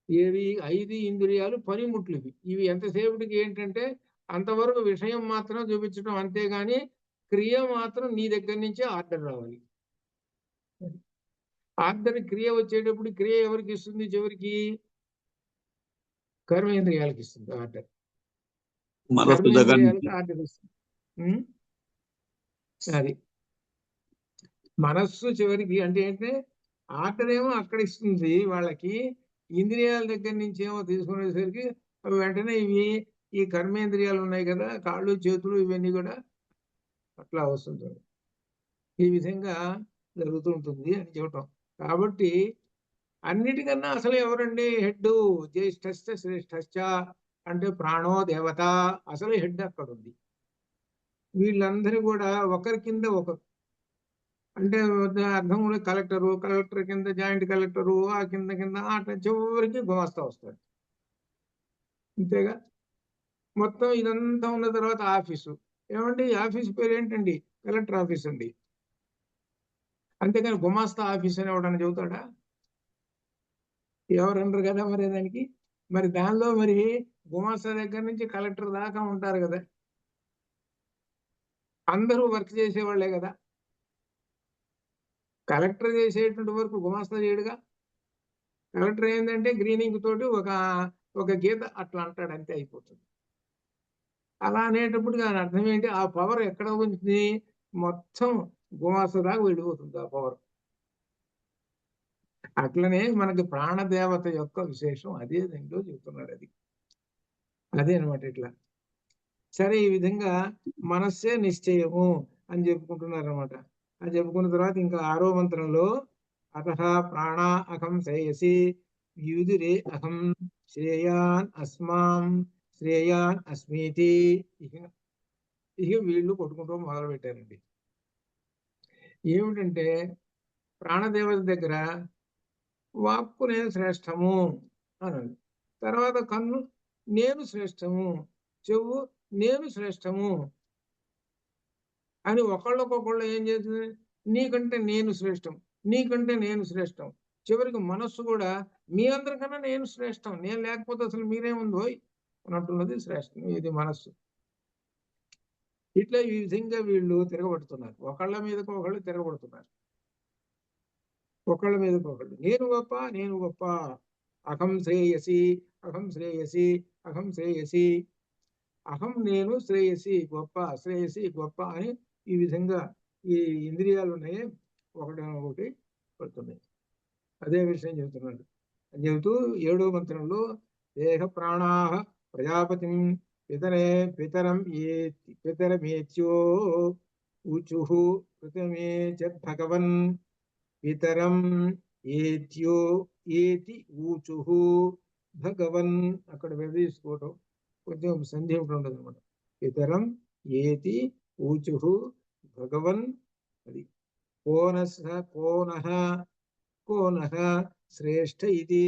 ఏవి? 5 ఇంద్రియాలు పనిముట్లు ఇవి. ఇవి ఎంతసేపటికి ఏంటంటే అంతవరకు విషయం మాత్రం చూపించడం, అంతేగాని క్రియ మాత్రం నీ దగ్గర నుంచే ఆర్డర్ రావాలి. ఆర్డర్ క్రియ వచ్చేటప్పుడు క్రియ ఎవరికి ఇస్తుంది? చివరికి కర్మేంద్రియాలకు ఇస్తుంది ఆర్డర్. కర్మేంద్రియాలకు ఆర్డర్ ఇస్తుంది. అది మనస్సు చివరికి అంటే ఏంటంటే ఆర్డర్ ఏమో అక్కడ ఇస్తుంది వాళ్ళకి, ఇంద్రియాల దగ్గర నుంచి ఏమో తీసుకునేసరికి వెంటనే ఇవి ఈ కర్మేంద్రియాలు ఉన్నాయి కదా, కాళ్ళు చేతులు ఇవన్నీ కూడా అట్లా వస్తుంటుంది. ఈ విధంగా జరుగుతూ ఉంటుంది అని చెప్పటం. కాబట్టి అన్నిటికన్నా అసలు ఎవరండి హెడ్? జ్యేష్ఠశ్చ శ్రేష్ఠశ్చ అంటే ప్రాణో దేవత. అసలు హెడ్ అక్కడ ఉంది. వీళ్ళందరూ కూడా ఒకరి కింద ఒకరు అంటే అర్థం కూడా కలెక్టర్ కింద జాయింట్ కలెక్టరు, ఆ కింద కింద అట్లా చివరికి గుమాస్తా వస్తాడు. అంతేగా? మొత్తం ఇదంతా ఉన్న తర్వాత ఆఫీసు. ఏమండి ఆఫీస్ పేరు ఏంటండి? కలెక్టర్ ఆఫీస్ అండి. అంతేగాని గుమాస్తా ఆఫీస్ అని ఎవడన్నా చెబుతాడా? ఎవరన్నారు కదా మరి దానికి. మరి దానిలో మరి గుమాస్తా దగ్గర నుంచి కలెక్టర్ దాకా ఉంటారు కదా, అందరూ వర్క్ చేసేవాళ్లే కదా. కలెక్టర్ చేసేటువంటి వరకు గుమాస్తా చేయడుగా. కలెక్టర్ ఏంటంటే గ్రీనింగ్ తోటి ఒక గీత అట్లా అంటాడు, అంతే అయిపోతుంది. అలా అనేటప్పుడు దాని అర్థం ఏంటి? ఆ పవర్ ఎక్కడ ఉంటుంది? మొత్తం గుమాస్తా దాకా వెళ్ళిపోతుంది ఆ పవర్. అట్లనే మనకి ప్రాణదేవత యొక్క విశేషం అదే దీంట్లో చెబుతున్నాడు. అదే అనమాట. ఇట్లా సరే, ఈ విధంగా మనస్సే నిశ్చయము అని చెప్పుకుంటున్నారు అనమాట. అది చెప్పుకున్న తర్వాత ఇంకా 6వ మంత్రంలో అతః ప్రాణ అహం శ్రేయసి యూదిరే అహం శ్రేయాన్ అస్మాం శ్రేయాన్ అస్మీతి. ఇక వీళ్ళు కొట్టుకుంటూ మొదలు పెట్టారండి. ఏమిటంటే ప్రాణదేవత దగ్గర వాక్కు నేను శ్రేష్టము అనండి, తర్వాత కన్ను నేను శ్రేష్టము, చెవు నేను శ్రేష్టము అని ఒకళ్ళకొకళ్ళు ఏం చేస్తుంది? నీకంటే నేను శ్రేష్టం, నీకంటే నేను శ్రేష్టం. చివరికి మనస్సు కూడా మీ అందరికన్నా నేను శ్రేష్టం, నేను లేకపోతే అసలు మీరేముందో అన్నట్టున్నది శ్రేష్టం ఇది మనస్సు. ఇట్లా ఈ విధంగా వీళ్ళు తిరగబడుతున్నారు, ఒకళ్ళ మీదకి ఒకళ్ళు తిరగబడుతున్నారు, ఒకళ్ళ మీదకి ఒకళ్ళు. నేను గొప్ప, నేను గొప్ప, అహం శ్రేయసి, అహం శ్రేయసి, అహం శ్రేయసి, అహం నేను, శ్రేయసి గొప్ప, శ్రేయసి గొప్ప అని ఈ విధంగా ఈ ఇంద్రియాలు ఉన్నాయి, ఒకటి పడుతున్నాయి. అదే విషయం చెబుతున్నాడు. చెబుతూ 7వ మంత్రంలో దేహ ప్రాణాః ప్రజాపతిం పితరే పితరం పితరమేత్యో ఊచుః కృతమేచ భగవన్ పితరం ఏత్యో ఏతి ఊచుః భగవన్. అక్కడ విడదీసుకోవటం. కొంచెం సంధి ఒకటి ఉండదు అనమాట. ఇతరం ఏతి ఊచు భగవన్, అది కోనస కోనః కోనః శ్రేష్ఠ ఇది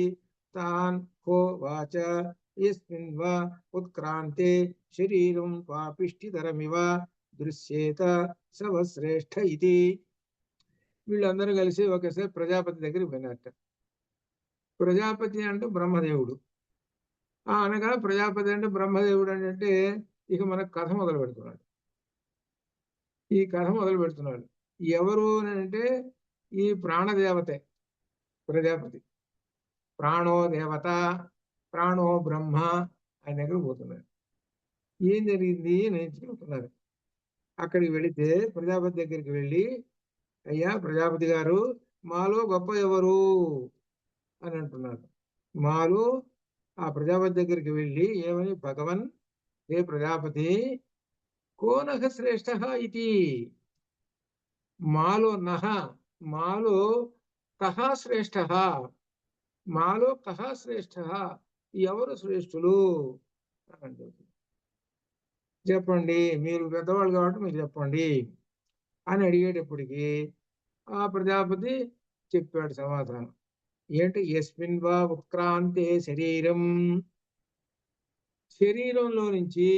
తాన్ కో వాచ యస్మిన్ వా ఉత్క్రాంతే శరీరం పాపిష్టితరమివ దృశ్యేత సవ శ్రేష్ఠ ఇది. వీళ్ళందరూ కలిసి ఒకసారి ప్రజాపతి దగ్గరికి పోయినట్ట. ప్రజాపతి అంటే బ్రహ్మదేవుడు. అనగా ప్రజాపతి అంటే బ్రహ్మదేవుడు అంటే ఇక మనకు కథ మొదలు పెడుతున్నాడు. ఈ కథ మొదలు పెడుతున్నాడు ఎవరు అంటే ఈ ప్రాణదేవతే ప్రజాపతి. ప్రాణో దేవత, ప్రాణో బ్రహ్మ ఆయన దగ్గర పోతున్నారు. ఏం జరిగింది నేర్చుకుంటున్నారు. అక్కడికి వెళితే ప్రజాపతి దగ్గరికి వెళ్ళి, అయ్యా ప్రజాపతి గారు, మాలో గొప్ప ఎవరు అని అంటున్నారు. మాలో ఆ ప్రజాపతి దగ్గరికి వెళ్ళి ఏమని, భగవన్ హే ప్రజాపతి, కోనః శ్రేష్ఠ ఇది, మాలో నహ, మాలో కహ శ్రేష్ఠ, మాలో కహ శ్రేష్ఠ, ఎవరు శ్రేష్ఠులు అని అంటుంది. చెప్పండి, మీరు పెద్దవాళ్ళు కాబట్టి మీరు చెప్పండి అని అడిగేటప్పటికి ఆ ప్రజాపతి చెప్పాడు సమాధానం. ఏంటి, యస్మిన్ వా ఉత్క్రాంతే శరీరం, శరీరంలో నుంచి,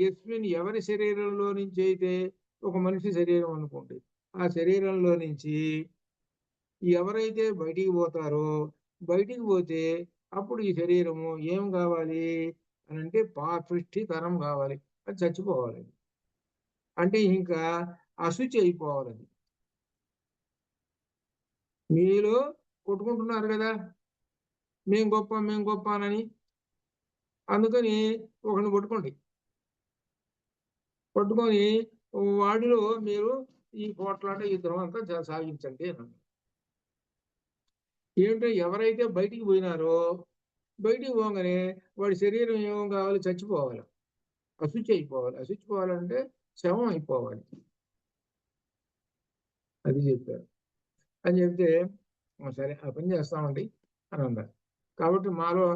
యస్మిన్ ఎవరి శరీరంలో నుంచి అయితే, ఒక మనిషి శరీరం అనుకోండి, ఆ శరీరంలో నుంచి ఎవరైతే బయటికి పోతారో, బయటికి పోతే అప్పుడు ఈ శరీరము ఏం కావాలి అని అంటే పాపిష్టి తరం కావాలి, అది చచ్చిపోవాలి. అంటే ఇంకా అశుచి అయిపోవాలి. అది మీలో కొట్టుకుంటున్నారు కదా, మేం గొప్ప అని. అందుకని ఒకరిని పట్టుకొని వాడిలో మీరు ఈ పోట్లాట యుద్ధం అంతా సాగించండి అని. ఏమిటో ఎవరైతే బయటికి పోయినారో, బయటికి పోగానే వాడి శరీరం ఏమో కావాలి, చచ్చిపోవాలి, అశుచి అయిపోవాలి. అశుచి పోవాలంటే శవం అయిపోవాలి. అది చెప్పారు. అని చెప్తే సరే ఆ పని చేస్తామండి అని అన్నారు. కాబట్టి మాలో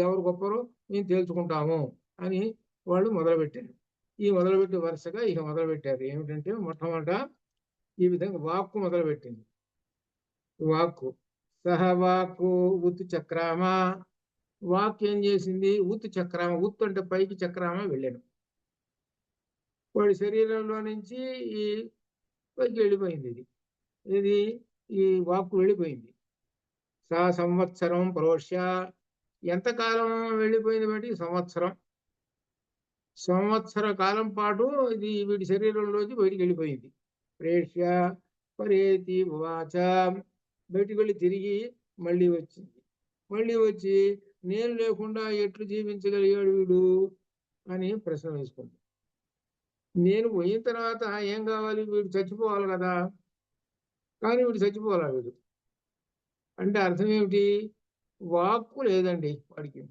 ఎవరు గొప్పరో మేము తేల్చుకుంటాము అని వాళ్ళు మొదలుపెట్టారు. ఈ మొదలుపెట్టి వరుసగా ఇక మొదలుపెట్టారు. ఏమిటంటే మొట్టమొదట ఈ విధంగా వాక్కు మొదలుపెట్టింది. వాక్కు సహ వాక్కు ఉత్తు చక్రామ, వాక్ ఏం చేసింది, ఉత్తు చక్రామ, ఉత్తు అంటే పైకి, చక్రామ వెళ్ళాను. వాడి శరీరంలో నుంచి ఈ పైకి వెళ్ళిపోయింది. ఇది ఈ వాక్కు వెళ్ళిపోయింది. సా సంవత్సరం ప్రోష్య, ఎంతకాలం వెళ్ళిపోయింది బట్టి, సంవత్సర కాలం పాటు ఇది వీడి శరీరంలోంచి బయటికి వెళ్ళిపోయింది. ప్రేష్య పరేతి వాచ, బయటికి వెళ్ళి తిరిగి మళ్ళీ వచ్చి నేను లేకుండా ఎట్లు జీవించగలిగాడు వీడు అని ప్రశ్న వేసుకుంది. నేను పోయిన తర్వాత ఏం కావాలి, వీడు చచ్చిపోవాలి కదా, కానీ వీడు చచ్చిపోవాలా వీడు అంటే అర్థం ఏమిటి, వాక్కు లేదండి వాడికి.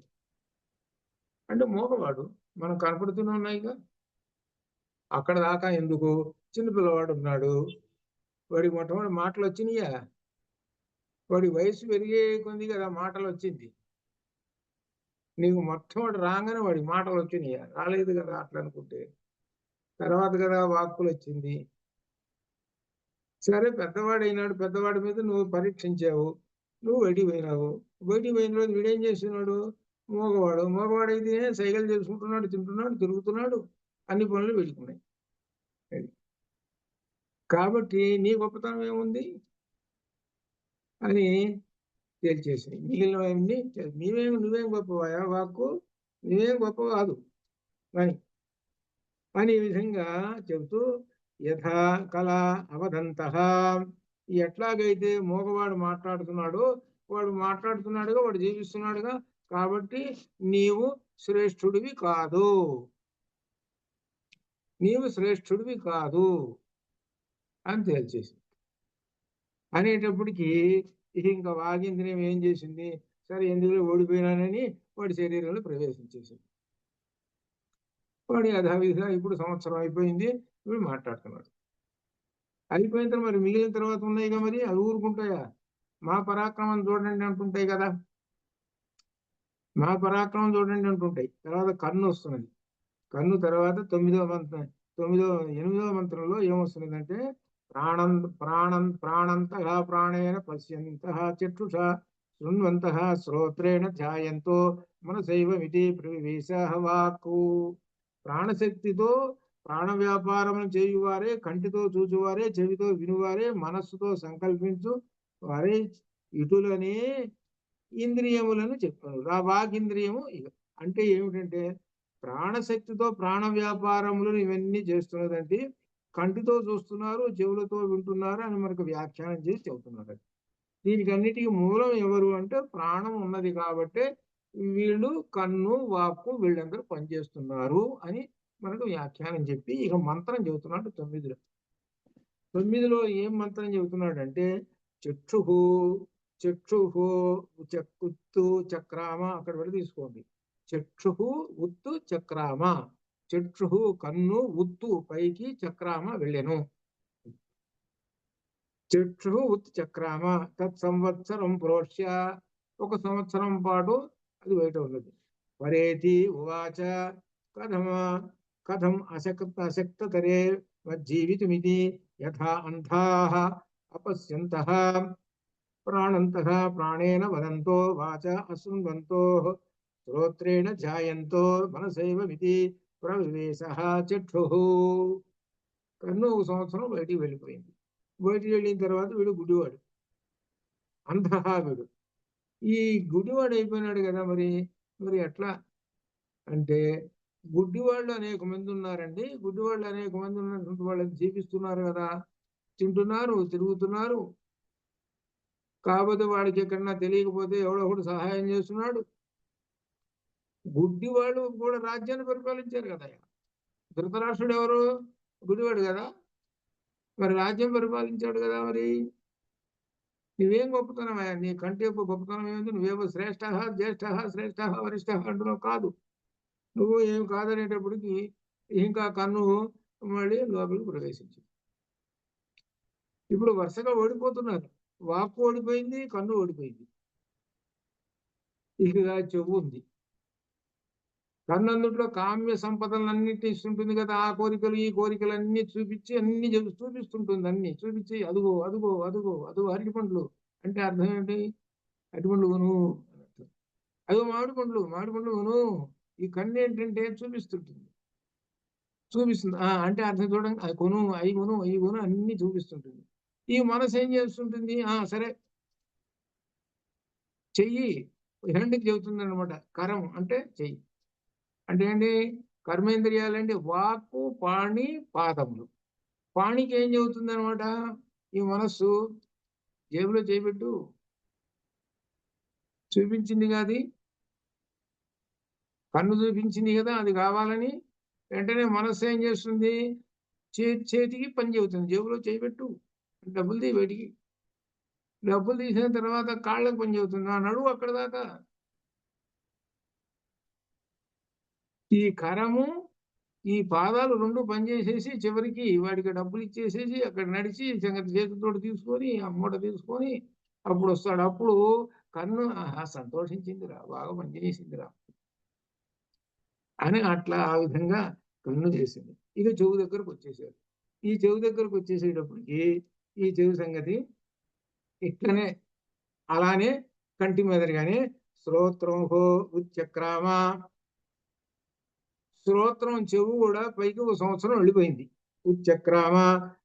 అంటే మోగవాడు, మనం కనపడుతూనే ఉన్నాయిగా. అక్కడ దాకా ఎందుకు, చిన్నపిల్లవాడు ఉన్నాడు, వాడికి మొట్టమొదటి మాటలు వచ్చినాయా, వాడి వయసు పెరిగే కొంది కదా మాటలు వచ్చింది. నీకు మొట్టమొదటి రాగానే వాడి మాటలు వచ్చినాయా, రాలేదు కదా. అట్లా అనుకుంటే తర్వాత కదా వాక్కులు వచ్చింది. సరే పెద్దవాడు అయినాడు, పెద్దవాడి మీద నువ్వు పరీక్షించావు, నువ్వు బయటికి పోయిన రోజు వీడేం చేస్తున్నాడు, మగవాడైతే సైకిల్ చేసుకుంటున్నాడు, తింటున్నాడు, తిరుగుతున్నాడు, అన్ని పనులు పెట్టుకున్నాయి. కాబట్టి నీ గొప్పతనం ఏముంది అని తేల్చేసి మిగిలినవన్నీ నువ్వేం గొప్పవాయా వాక్కు, నువ్వేం గొప్ప కాదు అని ఈ విధంగా చెబుతూ, యథా కళ అవధంత, ఎట్లాగైతే మోగవాడు మాట్లాడుతున్నాడో, వాడు మాట్లాడుతున్నాడుగా, వాడు జీవిస్తున్నాడుగా, కాబట్టి నీవు శ్రేష్ఠుడివి కాదు, అని తేల్చేసి అనేటప్పటికీ ఇంకా వాగింద్రియం ఏం చేసింది, సరే ఎందుకు ఓడిపోయినానని వాడి శరీరంలో ప్రవేశించేసింది. వాడు యథావిధిగా ఇప్పుడు సంవత్సరం అయిపోయింది, వీడు మాట్లాడుతున్నాడు. అయిపోయిన తర్వాత మరి మిగిలిన తర్వాత ఉన్నాయిగా, మరి అవి ఊరుకుంటాయా, మా పరాక్రమం చూడండి అంటుంటాయి కదా. మా పరాక్రమం చూడండి అంటుంటాయి. తర్వాత కన్ను వస్తున్నది. కన్ను తర్వాత 9వ మంత్రం, 8వ మంత్రంలో ఏమొస్తున్నదంటే ప్రాణం ప్రాణం ప్రాణంతః ప్రాణేన పశ్యంతః చక్షుష శృణ్వంతః శ్రోత్రేణ ధ్యాయంతో మనసైవమితి ప్రవివేశః వాక్కు. ప్రాణశక్తితో ప్రాణ వ్యాపారమును చేయువారే, కంటితో చూచువారే, చెవితో వినువారే, మనస్సుతో సంకల్పించు వారే ఇటులనే ఇంద్రియములను చెప్పారు. వాగింద్రియము అంటే ఏమిటంటే ప్రాణశక్తితో ప్రాణ వ్యాపారములను ఇవన్నీ చేస్తున్నదంటే కంటితో చూస్తున్నారు, చెవులతో వింటున్నారు అని మనకు వ్యాఖ్యానం చేసి చెబుతున్నారు. దీనికి అన్నిటికీ మూలం ఎవరు అంటే ప్రాణం ఉన్నది కాబట్టి వీళ్ళు కన్ను వాక్కు వీళ్ళందరూ పనిచేస్తున్నారు అని మనకు వ్యాఖ్యానం చెప్పి ఇక మంత్రం చెబుతున్నాడు 9లో. 9లో ఏం మంత్రం చెబుతున్నాడంటే చక్షుహు చక్షుహు ఉత్తు చక్రామ అక్కడ వరకు తీసుకోండి. చక్షుహు ఉత్తు చక్రామ. చక్షుహు కన్ను, ఉత్తు పైకి, చక్రామ వెళ్ళెను. చక్షుహు ఉత్తు చక్రామ తత్సంవత్సరం ప్రోష్య ఒక సంవత్సరం పాటు అది బయట ఉన్నది. వరేతి ఉవాచ కథం అశక్తతరే మజ్జీవితుమితి యథా అంధాః అపశ్యంతః ప్రాణంతః ప్రాణేన వదంతో వాచ అశృణ్వంతో శ్రోత్రేణ ధ్యాయంతో మనసైవమితి ప్రవివేశః చక్షుః. కన్ను ఒక సంవత్సరం బయటికి వెళ్ళిపోయింది. బయటికి వెళ్ళిన తర్వాత వీడు గుడివాడు, అంధః వీడు. ఈ గుడివాడు అయిపోయినాడు కదా, మరి ఎట్లా అంటే గుడ్డివాళ్ళు అనేక మంది ఉన్నారండి. గుడ్డివాళ్ళు అనేక మంది ఉన్నటువంటి వాళ్ళని జీవిస్తున్నారు కదా, తింటున్నారు, తిరుగుతున్నారు. కాకపోతే వాడికి ఎక్కడన్నా తెలియకపోతే ఎవడో ఒకడు సహాయం చేస్తున్నాడు. గుడ్డి వాళ్ళు కూడా రాజ్యాన్ని పరిపాలించారు కదా. ధృతరాష్ట్రుడు ఎవరు? గుడివాడు కదా. మరి రాజ్యం పరిపాలించాడు కదా. మరి నువ్వేం గొప్పతనమయ్యా? నీ కంటే గొప్పతనం ఏమిటి? నువ్వేమో శ్రేష్ఠ, జ్యేష్ఠ, శ్రేష్ఠ, వరిష్ఠ అంటున్నావు కాదు. నువ్వు ఏం కాదనేటప్పటికి ఇంకా కన్ను మళ్ళీ లోపలికి ప్రవేశించింది. ఇప్పుడు వరుసగా ఓడిపోతున్నారు. వాక్కు ఓడిపోయింది, కన్ను ఓడిపోయింది. ఇక చెవు ఉంది. కన్నందుట్లో కామ్య సంపదలన్నింటినీ ఇస్తుంటుంది కదా. ఆ కోరికలు ఈ కోరికలు అన్ని చూపించి అన్ని చూపిస్తుంటుంది. అన్ని చూపించి అదుగో అదుగో అదుగో అదుగో అరటి పండ్లు అంటే అర్థం ఏంటి? అరటి పండ్లు కొను, అదో మామిడి పండ్లు కొను. ఈ కన్ను ఏంటంటే చూపిస్తుంటుంది. అంటే అర్థం చూడండి, అవి కొను అన్ని చూపిస్తుంటుంది. ఈ మనసు ఏం చేస్తుంటుంది? సరే చెయ్యి హ్యాండ్కి చెబుతుంది అనమాట. కరం అంటే చెయ్యి అంటే ఏంటి? కర్మేంద్రియాలంటే వాక్కు, పాణి, పాదములు. పాణికి ఏం చెబుతుంది అనమాట? ఈ మనస్సు జేబులో చేయబెట్టు చూపించింది కాదు, కన్ను చూపించింది కదా అది కావాలని. వెంటనే మనస్సు ఏం చేస్తుంది? చేతికి పని చెబుతుంది, జేబులో చేయబెట్టు, డబ్బులు తీ బయటికి. డబ్బులు తీసిన తర్వాత కాళ్ళకు పని చెబుతుంది, నడువు అక్కడ దాకా. ఈ కరము ఈ పాదాలు రెండు పనిచేసేసి చివరికి వాడికి డబ్బులు ఇచ్చేసేసి అక్కడ నడిచి చేతితో తీసుకొని ఆ మూట తీసుకొని అప్పుడు వస్తాడు. అప్పుడు కన్ను సంతోషించిందిరా, బాగా పనిచేసిందిరా అని అట్లా ఆ విధంగా కన్ను చేసింది. ఇక చెవు దగ్గరకు వచ్చేసాడు. ఈ చెవు దగ్గరకు వచ్చేసేటప్పటికి ఈ చెవు సంగతి ఇట్లనే అలానే కంటి మీదగానే శ్రోత్రం హో ఉచ్చక్రామ. శ్రోత్రం చెవు కూడా పైకి ఒక సంవత్సరం వెళ్ళిపోయింది. ఉచ్చక్రామ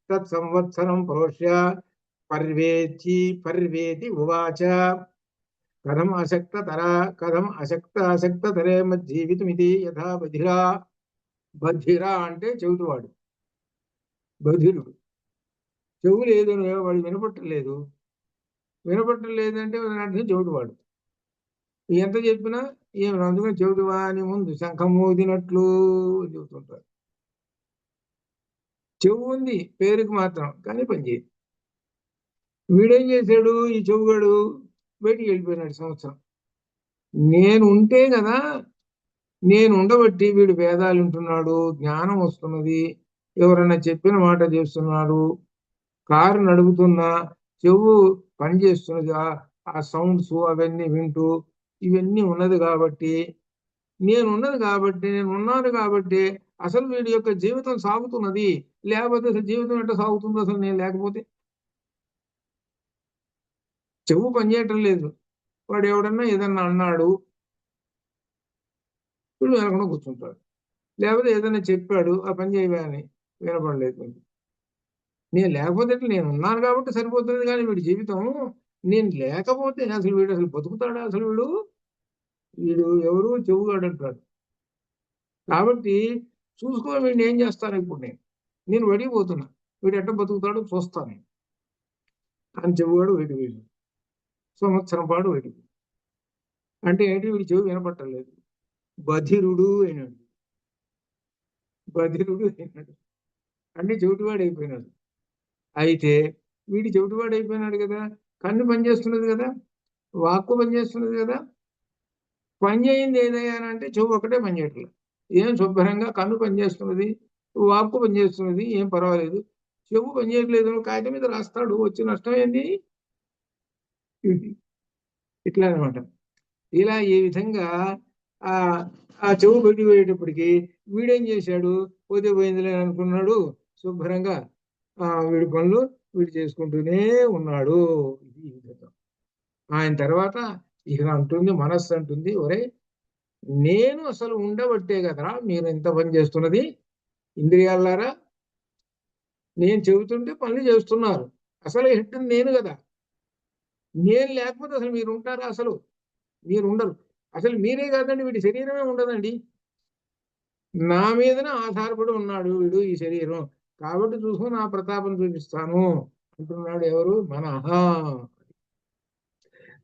తత్ సంవత్సరం ప్రోష్య పర్వేతి ఉవాచ కథం అశక్తతరే మజ్జీవితుమితి యథా బధిరా. బధిరా అంటే చెవిటివాడు, బధిరుడు. చెవు లేదు, వాడు వినపట్టలేదు. వినపట్టలేదంటే అర్థం చెవిటివాడు. ఎంత చెప్పినా ఏమి అందుకని చెవిటివా అని ముందు శంఖం మోదినట్లు చెబుతుంటారు. చెవు ఉంది పేరుకి మాత్రం, కానీ పనిచేయదు. వీడేం చేశాడు? ఈ చెవుగాడు బయటికి వెళ్ళిపోయినాడు సంవత్సరం. నేను ఉంటే కదా, నేను ఉండబట్టి వీడు వేదాలు వింటున్నాడు, జ్ఞానం వస్తున్నది, ఎవరన్నా చెప్పిన మాట చేస్తున్నాడు, కారు నడుపుతున్నా చెవు పనిచేస్తున్నది, ఆ సౌండ్స్ అవన్నీ వింటూ ఇవన్నీ ఉన్నది కాబట్టి నేను ఉన్నాను కాబట్టి అసలు వీడి యొక్క జీవితం సాగుతున్నది. లేకపోతే అసలు జీవితం ఎట్లా సాగుతుందో అసలు నేను లేకపోతే. చెవు పనిచేయటం లేదు, వాడు ఎవడన్నా ఏదన్నా అన్నాడు వీడు వినకుండా కూర్చుంటాడు. లేకపోతే ఏదైనా చెప్పాడు ఆ పని చేయని వినపడలేదు. నేను లేకపోతే నేను ఉన్నాను కాబట్టి సరిపోతుంది, కానీ వీడి జీవితం నేను లేకపోతే అసలు వీడు అసలు బతుకుతాడా? అసలు వీడు వీడు ఎవరు చెవుగాడు అంటాడు. కాబట్టి చూసుకో వీడిని ఏం చేస్తాను ఇప్పుడు నేను వడిపోతున్నా, వీడు ఎట్ట బతుకుతాడో చూస్తాను అని చెవుగాడు వీడు సంవత్సరం పాటు వీడి అంటే ఏంటి, వీడి చెవు వినపట్టలేదు, బధిరుడు అయినాడు. అన్ని చెవిటివాడు అయిపోయినాడు. అయితే వీడి చెవిటివాడు అయిపోయినాడు కదా, కన్ను పనిచేస్తున్నది కదా, వాక్కు పనిచేస్తున్నది కదా. పని చేయింది ఏదయ్యానంటే చెవు ఒకటే పనిచేయట్లేదు. ఏం శుభ్రంగా కన్ను పనిచేస్తున్నది, వాక్కు పనిచేస్తున్నది, ఏం పర్వాలేదు. చెవు పనిచేయట్లేదు, కాగితం మీద రాస్తాడు, వచ్చి నష్టం ఏంది? ఇట్లా అనమాట. ఇలా ఈ విధంగా ఆ ఆ చెవు పెట్టి పోయేటప్పటికి వీడేం చేశాడు, పోతే పోయిందిలే అనుకున్నాడు, శుభ్రంగా వీడి పనులు వీడు చేసుకుంటూనే ఉన్నాడు. ఇది ఈ విధంగా. ఆయన తర్వాత ఇక అంటుంది, మనస్సు అంటుంది, ఒరే నేను అసలు ఉండబట్టే కదరా మీరు ఎంత పని చేస్తున్నది, ఇంద్రియాలారా. నేను చెబుతుంటే పనులు చేస్తున్నారు, అసలు హెడ్ నేను కదా. నేను లేకపోతే అసలు మీరు ఉంటారా? అసలు మీరు ఉండరు. అసలు మీరే కాదండి, వీడి శరీరమే ఉండదండి. నా మీదనే ఆధారపడి ఉన్నాడు వీడు, ఈ శరీరం. కాబట్టి చూసుకుని నా ప్రతాపం చూపిస్తాను అంటున్నాడు. ఎవరు? మనహ.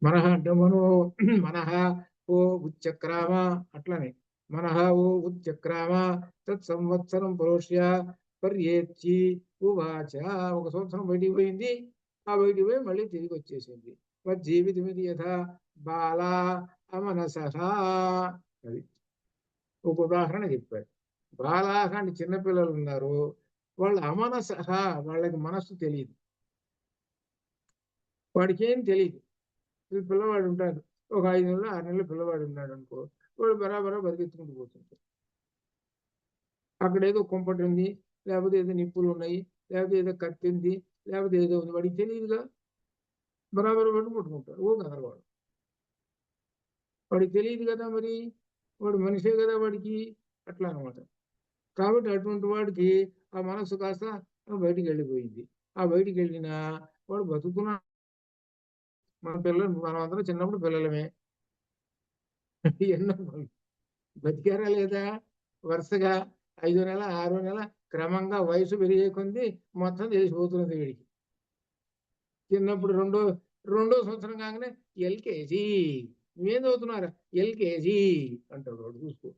మనహ అంటే మనహ ఓ ఉచ్చక్రామ. అట్లనే మనహ ఓ ఉచ్చక్రామ తత్ సంవత్సరం ప్రోష్య పర్యేచ్చి ఉవాచ. ఒక సంవత్సరం బయటికి పోయింది, ఆ బయటికి పోయి మళ్ళీ తిరిగి వచ్చేసింది. జీవితమిది యథా బాలా అమనసహ. అది ఒక ఉదాహరణ చెప్పాడు. బాలాహ అంటే చిన్నపిల్లలు ఉన్నారు, వాళ్ళు అమనసహ, వాళ్ళకి మనస్సు తెలియదు, వాడికి ఏం తెలియదు. పిల్లవాడు ఉంటాడు, ఒక 5 నెలలు 6 నెలలు పిల్లవాడు ఉన్నాడు అనుకో, వాడు బరాబరా పరిగెత్తుకుంటూ పోతుంటాడు. అక్కడ ఏదో కుంపటి ఉంది, లేకపోతే ఏదో నిప్పులు ఉన్నాయి, లేకపోతే ఏదో కత్తి ఉంది, లేకపోతే ఏదో ఉంది, వాడికి తెలియదుగా. బరాబర పట్టు కొట్టుకుంటాడు, ఓ గదరవాడు. వాడికి తెలియదు కదా, మరి వాడు మనిషే కదా వాడికి. అట్లా అనమాట. కాబట్టి అటువంటి వాడికి ఆ మనస్సు కాస్త బయటికి వెళ్ళిపోయింది. ఆ బయటికి వెళ్ళిన వాడు బతుకున్నా. మన పిల్లలు, మనం అందరం చిన్నప్పుడు పిల్లలమే. ఎన్నో బతికారా లేదా? వరుసగా 5వ నెల 6వ నెల క్రమంగా వయసు పెరిగే కొంది మొత్తం తెలిసిపోతున్నది వీడికి. చిన్నప్పుడు రెండో సంవత్సరం కాగానే ఎల్కేజీ. నువ్వేం చదువుతున్నారా? ఎల్కేజీ అంటాడు వాడు. చూసుకో,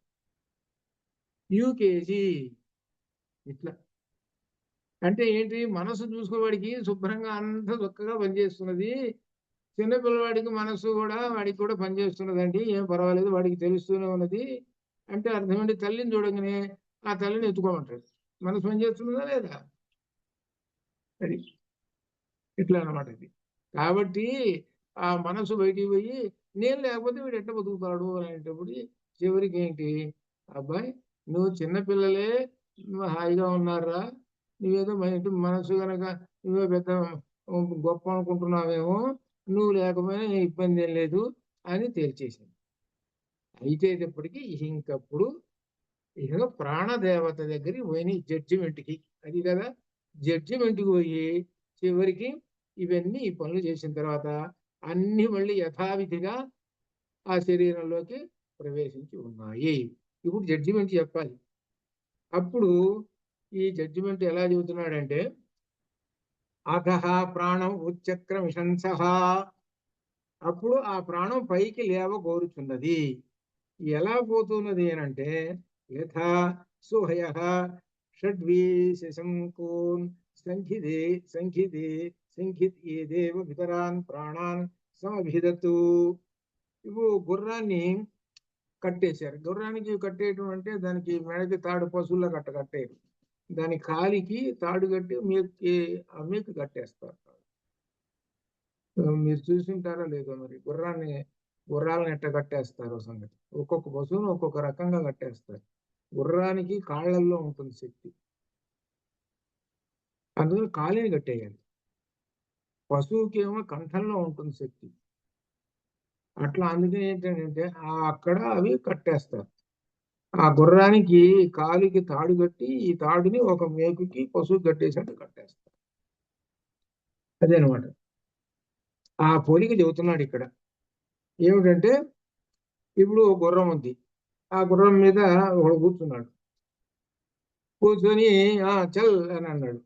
యూకేజీ. ఇట్లా అంటే ఏంటి, మనసు చూసుకోవాడికి శుభ్రంగా అంత చక్కగా పనిచేస్తున్నది. చిన్నపిల్లవాడికి మనసు కూడా వాడికి కూడా పనిచేస్తున్నదండి, ఏం పర్వాలేదు, వాడికి తెలుస్తూనే ఉన్నది అంటే అర్థం ఏంటి? తల్లిని చూడగానే ఆ తల్లిని ఎత్తుకోమంటాడు. మనసు పనిచేస్తున్నదా లేదా? అది ఇట్లా అనమాట ఇది. కాబట్టి ఆ మనసు బయటికి పోయి నేను లేకపోతే వీడు ఎట్ట బతుకుతాడు అనేటప్పుడు చివరికి ఏంటి, అబ్బాయి నువ్వు చిన్నపిల్లలే, నువ్వు హాయిగా ఉన్నారా, నువ్వేదో మనసు కనుక నువ్వే పెద్ద గొప్ప అనుకుంటున్నావేమో, నువ్వు లేకపోయినా ఇబ్బంది ఏం లేదు అని తేల్చేసింది. అయితే ఇప్పటికీ ఇంకప్పుడు ఇక ప్రాణదేవత దగ్గరికి పోయినాయి జడ్జిమెంట్కి. అది కదా, జడ్జిమెంట్కి పోయి చివరికి ఇవన్నీ ఈ పనులు చేసిన తర్వాత అన్ని మళ్ళీ యథావిధిగా ఆ శరీరంలోకి ప్రవేశించి ఉన్నాయి. ఇప్పుడు జడ్జిమెంట్ చెప్పాలి. అప్పుడు ఈ జడ్జిమెంట్ ఎలా చెబుతున్నాడంటే, అధః ప్రాణం ఉచ్చక్రమిషంసః. అప్పుడు ఆ ప్రాణం పైకి లేవగోరుచున్నది. ఎలా పోతున్నది అనంటే, యథా సుహయః షడ్వీశంకూన్ సంఖిదే సంఖిదే సంఖితేదేవ వితరాన్ ప్రాణాన్ సమభిదతు. ఇప్పుడు గుర్రాన్ని కట్టేశారు. గుర్రానికి కట్టేయటం అంటే దానికి మెడకి తాడు పశువుల్లో కట్టేయరు, దాని కాలికి తాడు కట్టి మీకు కట్టేస్తారు. మీరు చూసింటారా లేదో మరి గుర్రాన్ని గుర్రాలను ఎట్ట కట్టేస్తారు సంగతి. ఒక్కొక్క పశువును ఒక్కొక్క రకంగా కట్టేస్తారు. గుర్రానికి కాళ్ళల్లో ఉంటుంది శక్తి, అందులో కాలిని కట్టేయాలి. పశువుకి ఏమో కంఠంలో ఉంటుంది శక్తి. అట్లా అందుకని ఏంటంటే అక్కడ అవి కట్టేస్తారు. ఆ గుర్రానికి కాలికి తాడు కట్టి ఈ తాడుని ఒక మేకుకి పశువు కట్టేసినట్టు కట్టేస్తారు. అదేనమాట ఆ పోలిక చెబుతున్నాడు ఇక్కడ. ఏమిటంటే ఇప్పుడు ఒక గుర్రం ఉంది, ఆ గుర్రం మీద ఒకడు కూర్చున్నాడు. కూర్చొని చల్ అని అన్నాడు.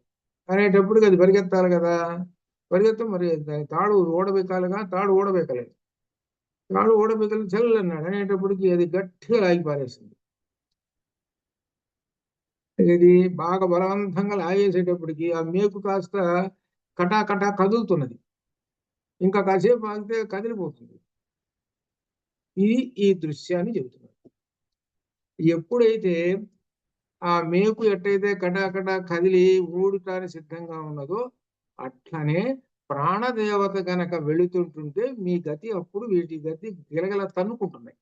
అనేటప్పుడు అది పరిగెత్తాలి కదా, పరిగెత్తం మరి తాడు ఓడబెక్కాలిగా, తాడు ఓడబెక్కలేదు. తాడు ఓడబెక్కలు చల్ అన్నాడు. అనేటప్పటికి అది గట్టిగా లాగి పారేసింది. ఇది బాగా బలవంతంగా లాగేసేటప్పటికి ఆ మేకు కాస్త కటా కటా కదులుతున్నది. ఇంకా కాసేపు ఆగితే కదిలిపోతుంది. ఇది ఈ దృశ్యాన్ని చెబుతున్నారు. ఎప్పుడైతే ఆ మేకు ఎట్టయితే కటాకటా కదిలి ఊడటానికి సిద్ధంగా ఉన్నదో అట్లనే ప్రాణదేవత గనక వెళుతుంటుంటే మీ గతి అప్పుడు వీటి గతి గిలగల తన్నుకుంటున్నాయి.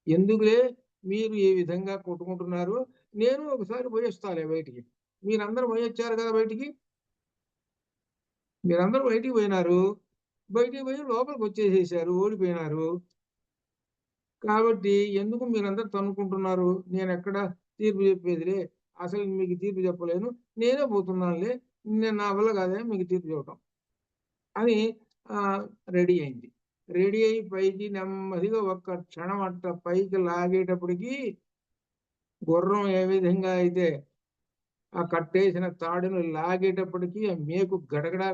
ఎందుకులే మీరు ఈ విధంగా కొట్టుకుంటున్నారు, నేను ఒకసారి పోయొస్తాలే బయటికి. మీరందరూ పోయొచ్చారు కదా బయటికి, మీరందరూ బయటికి పోయినారు, బయటికి పోయి లోపలికి వచ్చేసేసారు, ఓడిపోయినారు. కాబట్టి ఎందుకు మీరందరూ తన్నుకుంటున్నారు, నేను ఎక్కడ తీర్పు చెప్పేదిలే, అసలు మీకు తీర్పు చెప్పలేను, నేనే పోతున్నానులే, నేను నా వల్ల కాదే మీకు తీర్పు చెప్పటం అని రెడీ అయింది. రెడీ అయి పైకి నెమ్మదిగా ఒక్క క్షణం అట్ట పైకి లాగేటప్పటికి గుర్రం ఏ విధంగా అయితే ఆ కట్టేసిన తాడును లాగేటప్పటికి ఆ మేకు గడగడ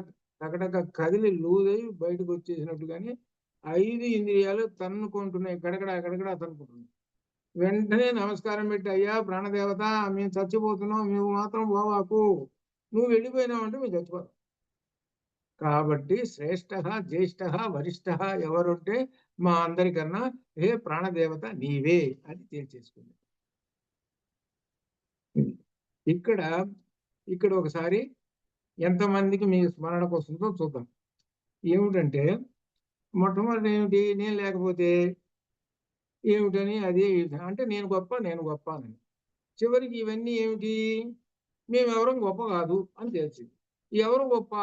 గడగడ కదిలి లూజై బయటకు వచ్చేసినట్టుగానే 5 ఇంద్రియాలు తన్నుకుంటున్నాయి, గడగడ గడగడ తన్నుకుంటున్నాయి. వెంటనే నమస్కారం పెట్టి, అయ్యా ప్రాణదేవత, మేము చచ్చిపోతున్నాం, మేము మాత్రం పోవాకు, నువ్వు వెళ్ళిపోయినావు అంటే మేము చచ్చిపోతాం. కాబట్టి శ్రేష్ఠ జ్యేష్ఠ వరిష్ఠ ఎవరుంటే మా అందరికన్నా హే ప్రాణదేవత నీవే అని తేల్చేసుకుంది. ఇక్కడ ఇక్కడ ఒకసారి ఎంతమందికి మీ స్మరణకు వస్తుందో చూద్దాం. ఏమిటంటే మొట్టమొదటి ఏమిటి, నేను లేకపోతే ఏమిటని, అదే అంటే నేను గొప్ప నేను గొప్ప అని. చివరికి ఇవన్నీ ఏమిటి, మేమెవరం గొప్ప కాదు అని తెలిసింది. ఎవరు గొప్ప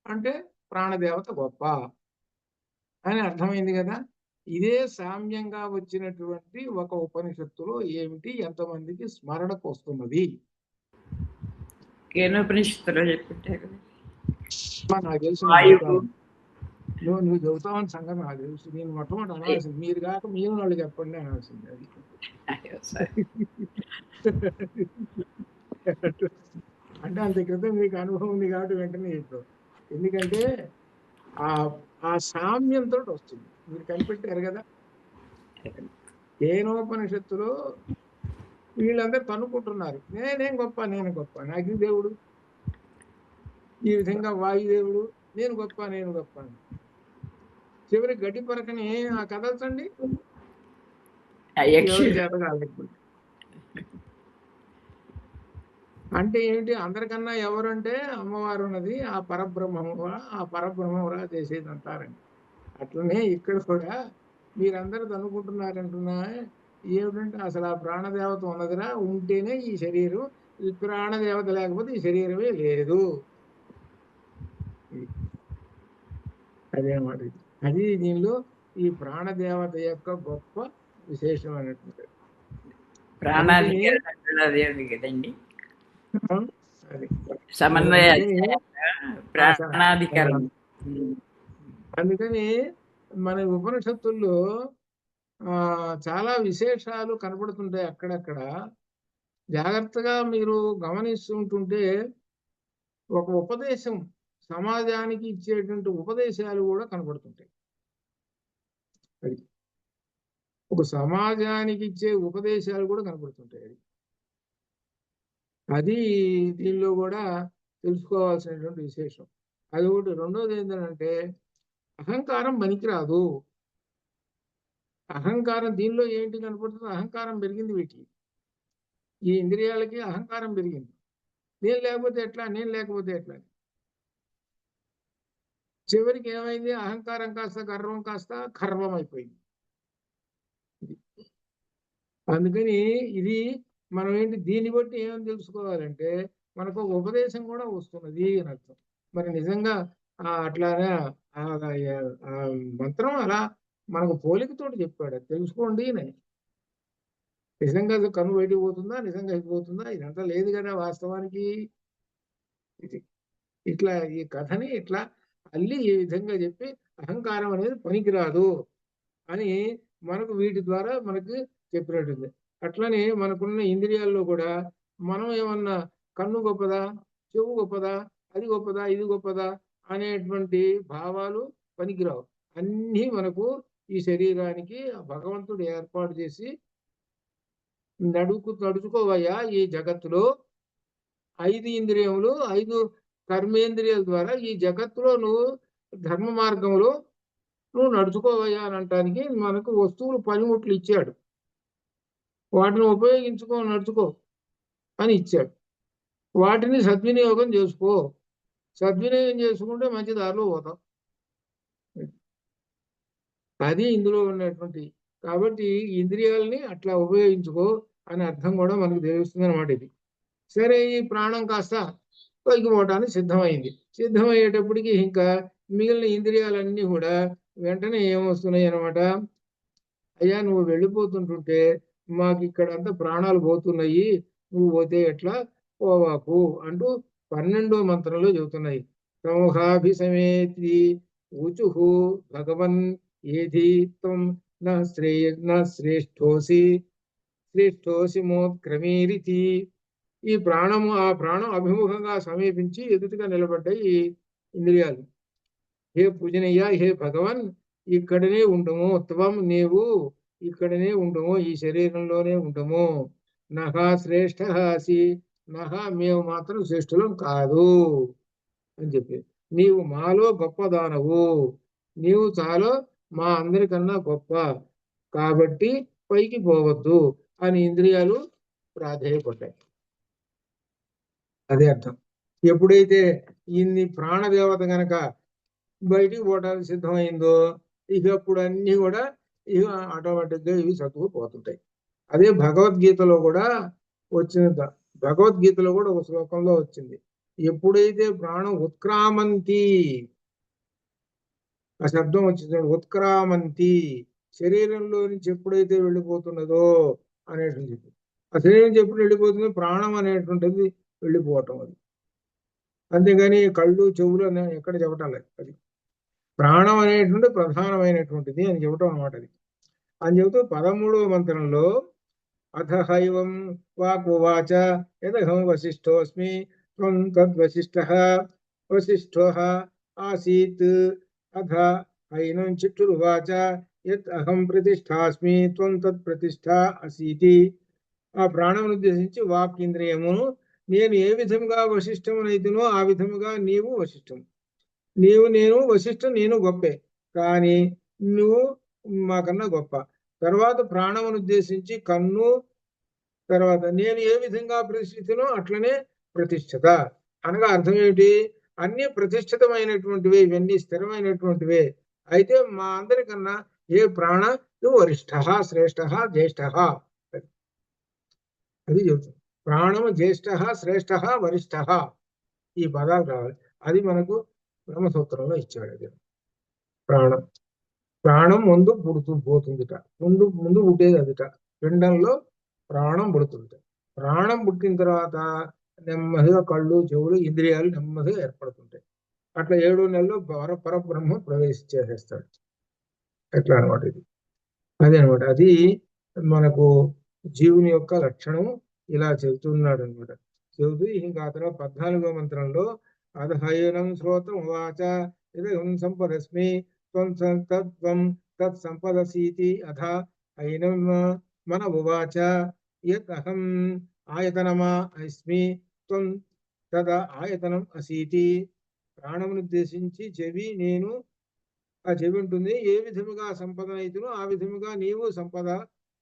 అంటే ప్రాణదేవత గొప్ప అని అర్థమైంది కదా. ఇదే సామ్యంగా వచ్చినటువంటి ఒక ఉపనిషత్తులో ఏమిటి ఎంతమందికి స్మరణకు వస్తున్నది? కేనోపనిషత్తులో చెప్పారు. నాకు తెలుసు, నువ్వు చదువుతావని సంగతి నాకు తెలుసు. నేను మొట్టమొదటి అనాల్సింది, మీరు కాక మీరు వాళ్ళు చెప్పండి అనాల్సింది. అది అంటే అంత క్రితం మీకు అనుభవం ఉంది కాబట్టి వెంటనే చెప్పావు. ఎందుకంటే ఆ సామ్యంతో వస్తుంది. మీరు కనిపెట్టారు కదా, కేనోపనిషత్తులో వీళ్ళందరూ కనుక్కుంటున్నారు, నేనేం గొప్ప నేను గొప్ప, అగ్నిదేవుడు ఈ విధంగా, వాయుదేవుడు నేను గొప్ప నేను గొప్ప అని. చివరి గడ్డి పరకని కదల్చండి, ఎవరి చేత కాలేకపోతే. అంటే ఏంటి, అందరికన్నా ఎవరంటే అమ్మవారు ఉన్నది, ఆ పరబ్రహ్మరా చేసేది అంటారండి. అట్లనే ఇక్కడ కూడా మీరందరూ అనుకుంటున్నారంటున్నా, ఏమిటంటే అసలు ఆ ప్రాణదేవత ఉన్నదిరా, ఉంటేనే ఈ శరీరం, ఈ ప్రాణదేవత లేకపోతే ఈ శరీరమే లేదు. అదేమాట, అది దీనిలో ఈ ప్రాణదేవత యొక్క గొప్ప విశేషం అనేటువంటి ప్రాణాధికారి కదండి, సమన్వయ ప్రాణాధికారం. అందుకని మన ఉపనిషత్తుల్లో చాలా విశేషాలు కనబడుతుంటాయి. అక్కడక్కడ జాగ్రత్తగా మీరు గమనిస్తుంటుంటే ఒక ఉపదేశం, సమాజానికి ఇచ్చేటువంటి ఉపదేశాలు కూడా కనబడుతుంటాయి. ఒక సమాజానికి ఇచ్చే ఉపదేశాలు కూడా కనబడుతుంటాయి. అది దీనిలో కూడా తెలుసుకోవాల్సినటువంటి విశేషం. అది ఒకటి. రెండోది ఏంటంటే అహంకారం పనికిరాదు. అహంకారం దీనిలో ఏంటి కనపడుతుంది, అహంకారం పెరిగింది వీటికి, ఈ ఇంద్రియాలకి అహంకారం పెరిగింది. నేను లేకపోతే ఎట్లా, నేను లేకపోతే ఎట్లా. చివరికి ఏమైంది? అహంకారం కాస్త గర్వం కాస్త ఖర్వం అయిపోయింది. అందుకని ఇది మనం ఏంటి దీన్ని బట్టి ఏమని తెలుసుకోవాలంటే మనకు ఒక ఉపదేశం కూడా వస్తున్నది అని అర్థం. మరి నిజంగా అట్లానే ఆ మంత్రం అలా మనకు పోలికతోటి చెప్పాడు, తెలుసుకోండి అని. నిజంగా అది కన్ను బయటికి పోతుందా, నిజంగా అయిపోతుందా, ఇదంతా లేదు కదా వాస్తవానికి. ఇది ఇట్లా ఈ కథని ఇట్లా అల్లి ఈ విధంగా చెప్పి అహంకారం అనేది పనికిరాదు అని మనకు వీటి ద్వారా మనకి చెప్పినట్టుంది. అట్లనే మనకున్న ఇంద్రియాల్లో కూడా మనం ఏమన్నా కన్ను గొప్పదా, చెవు గొప్పదా, అది గొప్పదా, ఇది గొప్పదా అనేటువంటి భావాలు పనికిరావు. అన్నీ మనకు ఈ శరీరానికి భగవంతుడు ఏర్పాటు చేసి నడుచుకోవయ్యా ఈ జగత్తులో 5 ఇంద్రియములు 5 కర్మేంద్రియాల ద్వారా ఈ జగత్తులో నువ్వు ధర్మ మార్గంలో నువ్వు నడుచుకోవయ్యా అని అనటానికి మనకు వస్తువులు పనిముట్లు ఇచ్చాడు. వాటిని ఉపయోగించుకో, నడుచుకో అని ఇచ్చాడు. వాటిని సద్వినియోగం చేసుకో. సద్వినియోగం చేసుకుంటే మంచి దారిలో పోతాం. అది ఇందులో ఉన్నటువంటి. కాబట్టి ఇంద్రియాలని అట్లా ఉపయోగించుకో అనే అర్థం కూడా మనకు తెలుస్తుంది అనమాట. ఇది సరే. ఈ ప్రాణం కాస్త పైకి పోవటానికి సిద్ధమైంది. సిద్ధమయ్యేటప్పటికి ఇంకా మిగిలిన ఇంద్రియాలన్నీ కూడా వెంటనే ఏమొస్తున్నాయి అనమాట, అయ్యా నువ్వు వెళ్ళిపోతుంటుంటే మాకు ఇక్కడ అంతా ప్రాణాలు పోతున్నాయి, నువ్వు పోతే ఎట్లా, పోవాకు అంటూ 12వ మంత్రంలో చెబుతున్నాయి. సమూహాభిసమేతి ఊచుహు భగవన్ ఏధి త్వం న శ్రేష్ఠోసి మోత్క్రమీరితి. ఈ ప్రాణము ఆ ప్రాణం అభిముఖంగా సమీపించి ఎదుటిగా నిలబడ్డాయి ఈ ఇంద్రియాలు. హే పూజనయ్య, హే భగవన్, ఇక్కడనే ఉండము, త్వం నీవు ఇక్కడనే ఉండము, ఈ శరీరంలోనే ఉండము. నహా శ్రేష్ఠ అసి, నహా మేము మాత్రం శ్రేష్ఠులం కాదు అని చెప్పి, నీవు మాలో గొప్పదానవు, నీవు చాలా మా అందరికన్నా గొప్ప, కాబట్టి పైకి పోవద్దు అని ఇంద్రియాలు ప్రాధేయపడ్డాయి. అదే అర్థం. ఎప్పుడైతే ఇన్ని ప్రాణదేవత గనక బయటికి పోవడానికి సిద్ధమైందో ఇక అప్పుడు అన్ని కూడా ఇక ఆటోమేటిక్గా ఇవి చదువుకుపోతుంటాయి. అదే భగవద్గీతలో కూడా వచ్చిన భగవద్గీతలో కూడా ఒక శ్లోకంలో వచ్చింది. ఎప్పుడైతే ప్రాణం ఉత్క్రామంతి, ఆ శబ్దం వచ్చింది, ఉత్క్రామంతి, శరీరంలో నుంచి ఎప్పుడైతే వెళ్ళిపోతున్నదో అనేటువంటి, ఆ శరీరం ఎప్పుడు వెళ్ళిపోతుందో ప్రాణం అనేటువంటిది వెళ్ళిపోవటం. అది అంతేగాని కళ్ళు చెవులు అని ఎక్కడ చెప్పటం లేదు. అది ప్రాణం అనేటువంటి ప్రధానమైనటువంటిది అని చెప్పటం అనమాట. అది అని చెబుతూ 13వ మంత్రంలో అథ హైవం వాకువాచ యదహం వశిష్ఠోస్మి త్వం తద్వశిష్ఠః వశిష్ఠోః ఆసీత్ అథ హైనం చిట్టురువాచ యత్ అహం ప్రతిష్ఠాస్మి త్వం తత్ ప్రతిష్ఠా అసీతి. ఆ ప్రాణమును ఉద్దేశించి వాక్ ఇంద్రియమును నేను ఏ విధముగా వశిష్ఠమునైతునో ఆ విధముగా నీవు వశిష్ఠము, నీవు నేను వశిష్ఠం, నేను గొప్పే, కానీ నువ్వు మాకన్నా గొప్ప. తర్వాత ప్రాణమును ఉద్దేశించి కన్ను, తర్వాత నేను ఏ విధంగా ప్రతిష్ఠితనో అట్లనే ప్రతిష్ఠిత అనగా అర్థం ఏమిటి, అన్ని ప్రతిష్ఠితమైనటువంటివే, ఇవన్నీ స్థిరమైనటువంటివే. అయితే మా అందరికన్నా ఏ ప్రాణ వరిష్ఠ, శ్రేష్ఠ, జ్యేష్ఠ, అది చెబుతుంది. ప్రాణము జ్యేష్ఠ, శ్రేష్ఠ, వరిష్ఠ, ఈ పదాలు రావాలి. అది మనకు బ్రహ్మసూత్రంలో ఇచ్చాడు. అది ప్రాణం ముందు పోతుందిట, ముందు పుట్టేది అదిట. పిండంలో ప్రాణం పుడుతుంది. ప్రాణం పుట్టిన తర్వాత నెమ్మదిగా కళ్ళు చెవులు ఇంద్రియాలు నెమ్మదిగా ఏర్పడుతుంటాయి. అట్లా 7వ నెలలో పరబ్రహ్మ ప్రవేశించేసేస్తాడు. ఎట్లా అనమాట ఇది. అదే అనమాట. అది మనకు జీవుని యొక్క లక్షణం ఇలా చెబుతున్నాడు అనమాట. చెబుతూ ఇంకా ఆ తర్వాత 14వ మంత్రంలో అధహైనం శ్రోత్రం వాచ ఇదం సంపదస్మి త్వం తత్ సంపదసీతి అథ హైనం మన ఉవాచ యత్ అహం ఆయతనమా అస్మి త్వం తద ఆయతనం అసీతి. ప్రాణమునుద్దేశించి చెవి, నేను ఆ చెవి ఉంటుంది, ఏ విధముగా సంపద అయితునో ఆ విధముగా నీవు సంపద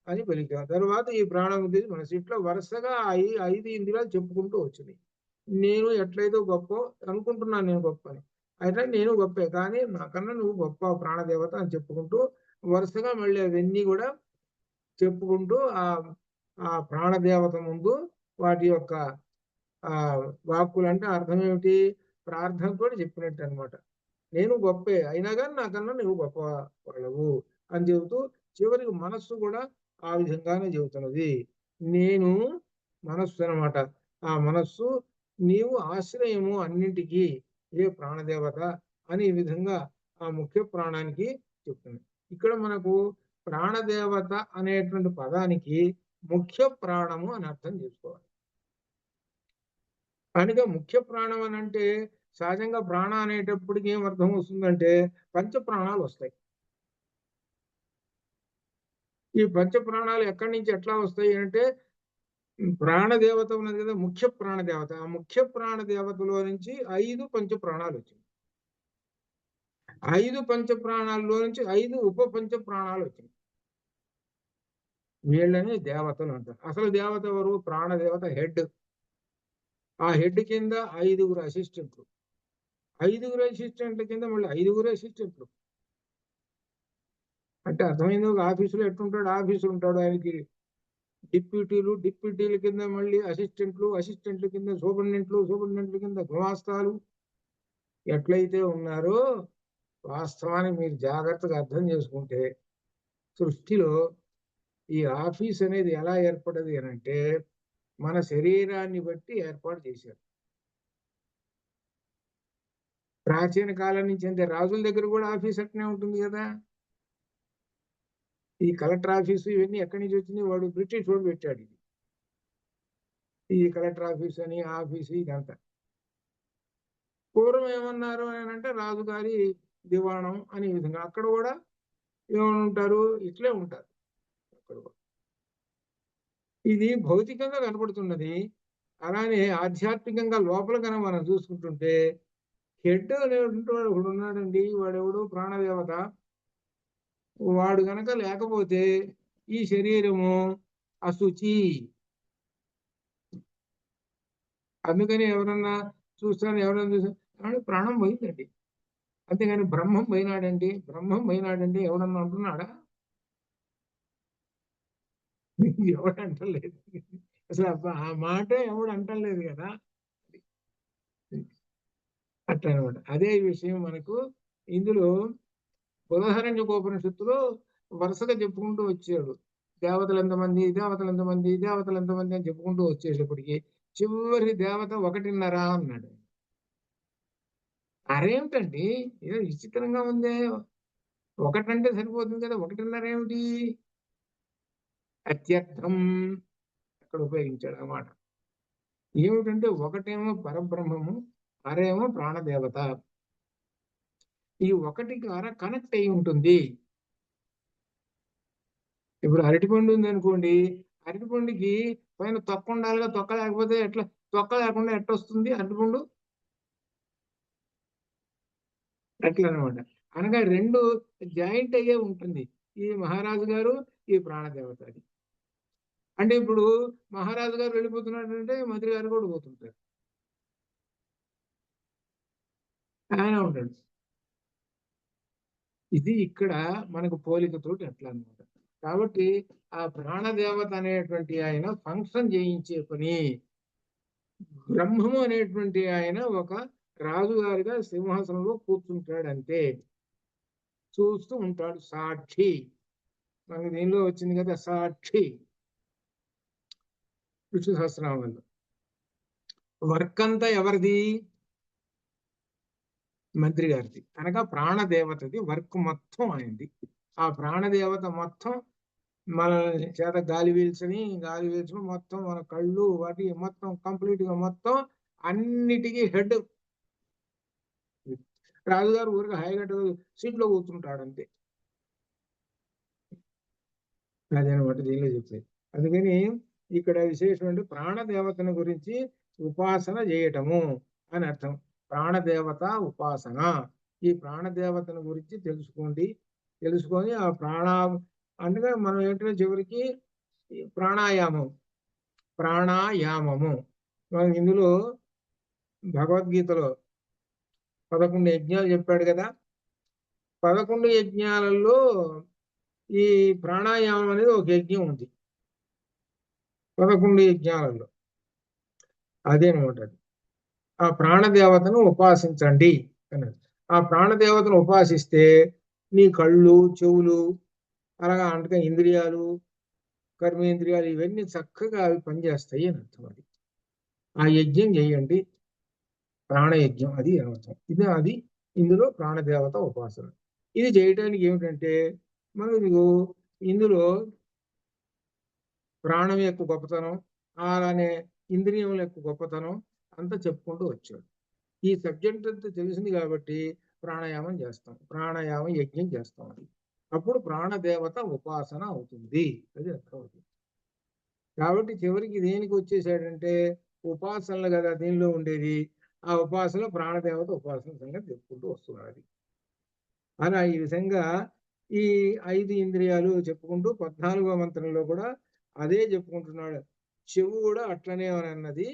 అని పలికా. తర్వాత ఈ ప్రాణం ఉద్దేశం మనసు. ఇట్లా వరుసగా 5 ఇంద్రియాలు చెప్పుకుంటూ వచ్చింది. నేను ఎట్లయితే గొప్ప అనుకుంటున్నాను, నేను గొప్ప అని, అయితే నేను గొప్పే, కానీ నాకన్నా నువ్వు గొప్ప ప్రాణదేవత అని చెప్పుకుంటూ వరుసగా మళ్ళీ అవన్నీ కూడా చెప్పుకుంటూ ఆ ప్రాణదేవత ముందు వాటి యొక్క ఆ వాక్కులు అంటే అర్థం ఏమిటి, ప్రార్థన కూడా చెప్పినట్టు అనమాట. నేను గొప్పే, అయినా కానీ నాకన్నా నువ్వు గొప్ప వాళ్ళవు అని చెబుతూ చివరికి మనస్సు కూడా ఆ విధంగానే చెబుతున్నది. నేను మనస్సు అనమాట. ఆ మనస్సు నీవు ఆశ్రయము అన్నింటికి, ఏ ప్రాణదేవత అని ఈ విధంగా ఆ ముఖ్య ప్రాణానికి చెప్తుంది. ఇక్కడ మనకు ప్రాణదేవత అనేటువంటి పదానికి ముఖ్య ప్రాణము అని అర్థం చేసుకోవాలి. కనుక ముఖ్య ప్రాణం అని అంటే సహజంగా ప్రాణ అనేటప్పటికి ఏం అర్థం వస్తుందంటే పంచ ప్రాణాలు వస్తాయి. ఈ పంచ ప్రాణాలు ఎక్కడి నుంచి ఎట్లా వస్తాయి అంటే ప్రాణదేవత ఉన్నది కదా, ముఖ్య ప్రాణదేవత. ఆ ముఖ్య ప్రాణదేవతలో నుంచి 5 పంచ ప్రాణాలు వచ్చింది. 5 పంచ ప్రాణాల్లో నుంచి 5 ఉప పంచ ప్రాణాలు వచ్చింది. వీళ్ళని దేవతలు అంటారు. అసలు దేవత ఎవరు? ప్రాణదేవత హెడ్. ఆ హెడ్ కింద 5 అసిస్టెంట్లు, 5 అసిస్టెంట్ల కింద మళ్ళీ 5 అసిస్టెంట్లు. అంటే అర్థమైంది. ఒక ఆఫీసులో ఎట్టుంటాడు, ఆఫీసులు ఉంటాడు, ఆయనకి డిప్యూటీలు, డిప్యూటీల కింద మళ్ళీ అసిస్టెంట్లు, అసిస్టెంట్ల కింద సూపరింటెండెంట్లు, సూపరింటెండెంట్ల కింద గుమాస్తాలు ఎట్లయితే ఉన్నారో, వాస్తవానికి మీరు జాగ్రత్తగా అర్థం చేసుకుంటే సృష్టిలో ఈ ఆఫీస్ అనేది ఎలా ఏర్పడది అని అంటే మన శరీరాన్ని బట్టి ఏర్పాటు చేశారు. ప్రాచీన కాలం నుంచి అంటే రాజుల దగ్గర కూడా ఆఫీస్ అట్నే ఉంటుంది కదా. ఈ కలెక్టర్ ఆఫీసు ఇవన్నీ ఎక్కడి నుంచి వచ్చింది? వాడు బ్రిటిష్ వాడు పెట్టాడు ఇది. ఈ కలెక్టర్ ఆఫీస్ అని ఆఫీసు ఇదంతా. పూర్వం ఏమన్నారు అని అంటే రాజుగారి దివాణం అనే విధంగా. అక్కడ కూడా ఏమని ఉంటారు? ఇట్లే ఉంటారు అక్కడ కూడా. ఇది భౌతికంగా కనపడుతున్నది. అలానే ఆధ్యాత్మికంగా లోపల కనుక మనం చూసుకుంటుంటే హెడ్ అనేటువంటి వాడు ఒకడు ఉన్నాడండి. వాడెవడు? ప్రాణదేవత. వాడు గనక లేకపోతే ఈ శరీరము అశుచి. అందుకని ఎవరన్నా చూస్తే ప్రాణం పోయిందండి. అంతేగాని బ్రహ్మం పోయినాడండి ఎవడన్నా అంటున్నాడా? ఎవడు అంటలేదు. అసలు ఆ మాట ఎవడు అంటలేదు కదా. అట్లా అనమాట. అదే విషయం మనకు ఇందులో బృహదారణ్యకోపనిషత్తులో వరుసగా చెప్పుకుంటూ వచ్చాడు. దేవతలు ఎంతమంది, దేవతలు ఎంతమంది, దేవతలు ఎంతమంది అని చెప్పుకుంటూ వచ్చేటప్పటికి చివరి దేవత 1.5 అన్నాడు. అరేమిటండి, ఏదో విచిత్రంగా ఉందే. 1 అంటే సరిపోతుంది కదా, 1.5 ఏమిటి? అత్యర్థం అక్కడ ఉపయోగించాడు అన్నమాట. ఏమిటంటే 1 పరబ్రహ్మము, అరేమో ప్రాణదేవత. ఈ 1కి అర కనెక్ట్ అయి ఉంటుంది. ఇప్పుడు అరటిపండు ఉంది అనుకోండి, అరటిపండుకి పైన తొక్క ఉండాలిగా, తొక్క లేకపోతే ఎట్లా? తొక్క లేకుండా ఎట్లా వస్తుంది అరటిపండు? అట్లా అనమాట. అనగా 2 జాయింట్ అయ్యే ఉంటుంది. ఈ మహారాజు గారు, ఈ ప్రాణదేవత. అది అంటే ఇప్పుడు మహారాజు గారు వెళ్ళిపోతున్నాడు అంటే మంత్రి గారు కూడా పోతుంటారు, ఆయన ఉంటాడు. ఇది ఇక్కడ మనకు పోలికతోటి అట్లా అనమాట. కాబట్టి ఆ ప్రాణదేవత అనేటువంటి ఆయన ఫంక్షన్ చేయించే పని. బ్రహ్మము అనేటువంటి ఆయన ఒక రాజుగారిగా సింహాసనంలో కూర్చుంటాడు అంతే, చూస్తూ ఉంటాడు. సాక్షి. మనకి దీనిలో వచ్చింది కదా సాక్షి విష్ణు సహస్రనామంలో. వర్క్ అంతా ఎవరిది? మంత్రి గారిది. అనగా ప్రాణదేవతది వర్క్ మొత్తం అయింది. ఆ ప్రాణదేవత మొత్తం మన చేత గాలి పీల్చుకుని మొత్తం మన కళ్ళు వాటి మొత్తం కంప్లీట్ గా మొత్తం అన్నిటికీ హెడ్. రాజుగారు ఊరికి హాయిగా సీట్లో కూర్చుంటాడు అంతే. అదనమాట దీనిలో చెప్పేది. అందుకని ఇక్కడ విశేషం అంటే ప్రాణదేవతను గురించి ఉపాసన చేయటము అని అర్థం. ప్రాణదేవత ఉపాసన. ఈ ప్రాణదేవతను గురించి తెలుసుకొని ఆ అంటే మనం ఏంటంటే చివరికి ప్రాణాయామము మనం ఇందులో భగవద్గీతలో 11 యజ్ఞాలు చెప్పాడు కదా. 11 యజ్ఞాలలో ఈ ప్రాణాయామం అనేది ఒక యజ్ఞం ఉంది 11 యజ్ఞాలలో. అదేనమాట అది. ఆ ప్రాణదేవతను ఉపాసించండి అన్నది. ఆ ప్రాణదేవతను ఉపాసిస్తే నీ కళ్ళు, చెవులు, అలాగా అంటే ఇంద్రియాలు, కర్మేంద్రియాలు ఇవన్నీ చక్కగా అవి పనిచేస్తాయి అని అర్థం. అది ఆ యజ్ఞం చేయండి, ప్రాణయజ్ఞం అది అనర్థం. అది ఇందులో ప్రాణదేవత ఉపాసన. ఇది చేయడానికి ఏమిటంటే మనకు ఇందులో ప్రాణం యొక్క గొప్పతనం, అలానే ఇంద్రియముల యొక్క గొప్పతనం అంతా చెప్పుకుంటూ వచ్చాడు. ఈ సబ్జెక్ట్ అంతా తెలిసింది కాబట్టి ప్రాణాయామం చేస్తాం, ప్రాణాయామ యజ్ఞం చేస్తాం. అది అప్పుడు ప్రాణదేవత ఉపాసన అవుతుంది. అది అర్థం అవుతుంది. కాబట్టి చివరికి దేనికి వచ్చేసాడంటే ఉపాసనలు కదా దీనిలో ఉండేది. ఆ ఉపాసన ప్రాణదేవత ఉపాసన సంగతి చెప్పుకుంటూ వస్తున్నది. అలా ఈ విధంగా ఈ 5 ఇంద్రియాలు చెప్పుకుంటూ 14వ మంత్రంలో కూడా అదే చెప్పుకుంటున్నాడు. చెవు కూడా అట్లనే అన్నది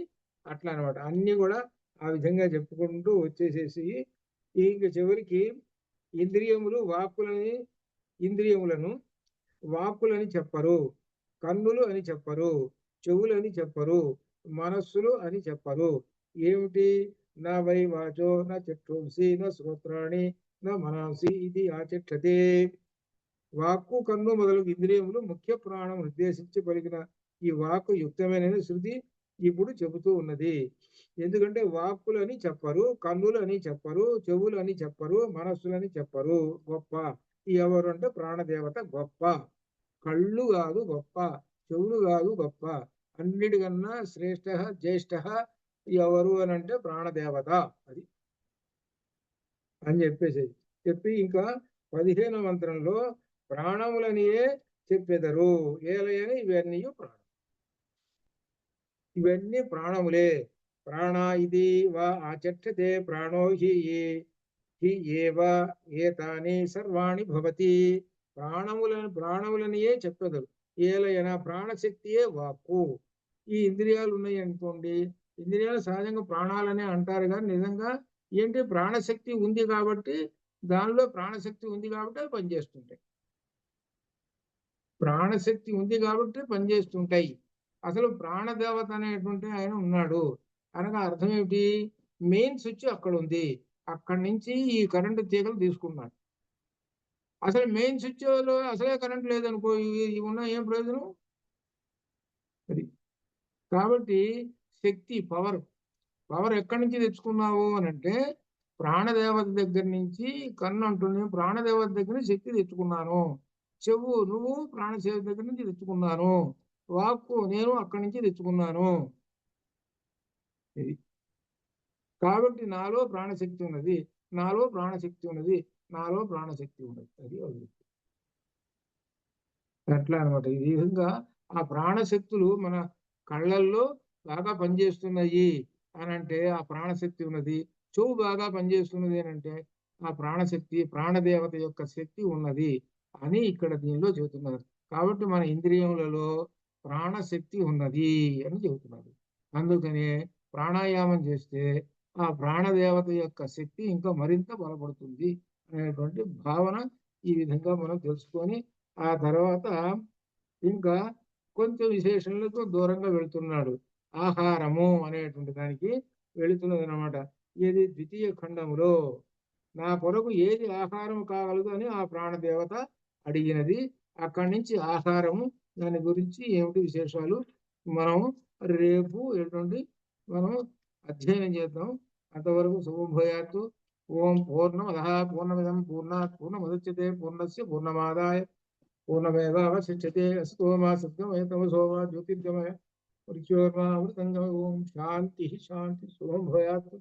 అట్లా అనమాట. అన్ని కూడా ఆ విధంగా చెప్పుకుంటూ వచ్చేసేసి ఇంక చివరికి ఇంద్రియములు ఇంద్రియములను వాక్కులని చెప్పరు, కన్నులు అని చెప్పరు, చెవులని చెప్పరు, మనస్సులు అని చెప్పరు. ఏమిటి? నా వై వాచో నా చక్షుంసి నా శ్రోత్రాణి నా మనసి ఇది ఆచక్షతే. వాక్కు, కన్ను మొదలగు ఇంద్రియములు ముఖ్య ప్రాణం నిర్దేశించి పలికిన ఈ వాక్కు యుక్తమైన శృతి ఇప్పుడు చెబుతూ ఉన్నది. ఎందుకంటే వాక్కులని చెప్పరు, కన్నులు అని చెప్పరు, చెవులు అని చెప్పరు, మనస్సులని చెప్పరు. గొప్ప ఎవరు అంటే ప్రాణదేవత గొప్ప. కళ్ళు కాదు గొప్ప, చెవులు కాదు గొప్ప, అన్నిటికన్నా శ్రేష్ఠ జ్యేష్ఠ ఎవరు అని అంటే ప్రాణదేవత. అది అని చెప్పి ఇంకా 15వ మంత్రంలో ప్రాణములనియే చెప్పెదరు. ఏలయని ఇవన్నీ ప్రాణం, ఇవన్నీ ప్రాణములే. ప్రాణ ఇది వా ఆచక్షతే ప్రాణో హి ఏవ ఏతాని సర్వాణి భవతి. ప్రాణములనియే చెప్పెదరు. ఏలయన ప్రాణశక్తియే వాక్కు. ఈ ఇంద్రియాలు ఉన్నాయి అనుకోండి, ఇంద్రియాలు సహజంగా ప్రాణాలనే అంటారు కానీ నిజంగా ఏంటి ప్రాణశక్తి ఉంది కాబట్టి దానిలో ప్రాణశక్తి ఉంది కాబట్టి అవి పనిచేస్తుంటాయి. ప్రాణశక్తి ఉంది కాబట్టి పనిచేస్తుంటాయి. అసలు ప్రాణదేవత అనేటువంటి ఆయన ఉన్నాడు అనగా అర్థం ఏమిటి? మెయిన్ స్విచ్ అక్కడ ఉంది, అక్కడి నుంచి ఈ కరెంటు తీగలు తీసుకున్నాడు. అసలు మెయిన్ స్విచ్ లో అసలే కరెంట్ లేదనుకో, ఇవి ఉన్నా ఏం ప్రయోజనం? అది కాబట్టి శక్తి పవర్ ఎక్కడి నుంచి తెచ్చుకున్నావు అని అంటే ప్రాణదేవత దగ్గర నుంచి. కన్ను అంటుంది ప్రాణదేవత దగ్గర శక్తి తెచ్చుకున్నాను. చెవు నువ్వు ప్రాణదేవత దగ్గర నుంచి తెచ్చుకున్నాను. వాక్కు నేను అక్కడి నుంచి తెచ్చుకున్నాను. కాబట్టి నాలో ప్రాణశక్తి ఉన్నది, నాలో ప్రాణశక్తి ఉన్నది, నాలో ప్రాణశక్తి ఉన్నది. అది అట్లా అనమాట. ఈ విధంగా ఆ ప్రాణశక్తులు మన కళ్ళల్లో బాగా పనిచేస్తున్నాయి అని అంటే ఆ ప్రాణశక్తి ఉన్నది. చెవు బాగా పనిచేస్తున్నది అని అంటే ఆ ప్రాణశక్తి, ప్రాణదేవత యొక్క శక్తి ఉన్నది అని ఇక్కడ దీనిలో చెబుతున్నారు. కాబట్టి మన ఇంద్రియములలో ప్రాణశక్తి ఉన్నది అని చెబుతున్నారు. అందుకనే ప్రాణాయామం చేస్తే ఆ ప్రాణదేవత యొక్క శక్తి ఇంకా మరింత బలపడుతుంది అనేటువంటి భావన ఈ విధంగా మనం తెలుసుకొని ఆ తర్వాత ఇంకా కొంచెం విశేషణలకు దూరంగా వెళుతున్నాడు. ఆహారము అనేటువంటి దానికి వెళుతున్నది అనమాట. ఏది? ద్వితీయ ఖండములో నా కొరకు ఏది ఆహారం కాగలదు అని ఆ ప్రాణదేవత అడిగినది. అక్కడి నుంచి ఆహారము దాని గురించి ఏమిటి విశేషాలు మనం రేపు ఎటువంటి మనం అధ్యయనం చేద్దాం. అంతవరకు శుభోభయాత్తు. ఓం పూర్ణమదః పూర్ణమిదం పూర్ణాత్ పూర్ణముదచ్యతే పూర్ణస్య పూర్ణమాదాయ పూర్ణమేవావశిష్యతే. అస్తో మా సద్గమయ మా జ్యోతిర్గమయ మృత్యోర్మా అమృతంగమయ. ఓం శాంతి శాంతి. శుభం భూయాత్.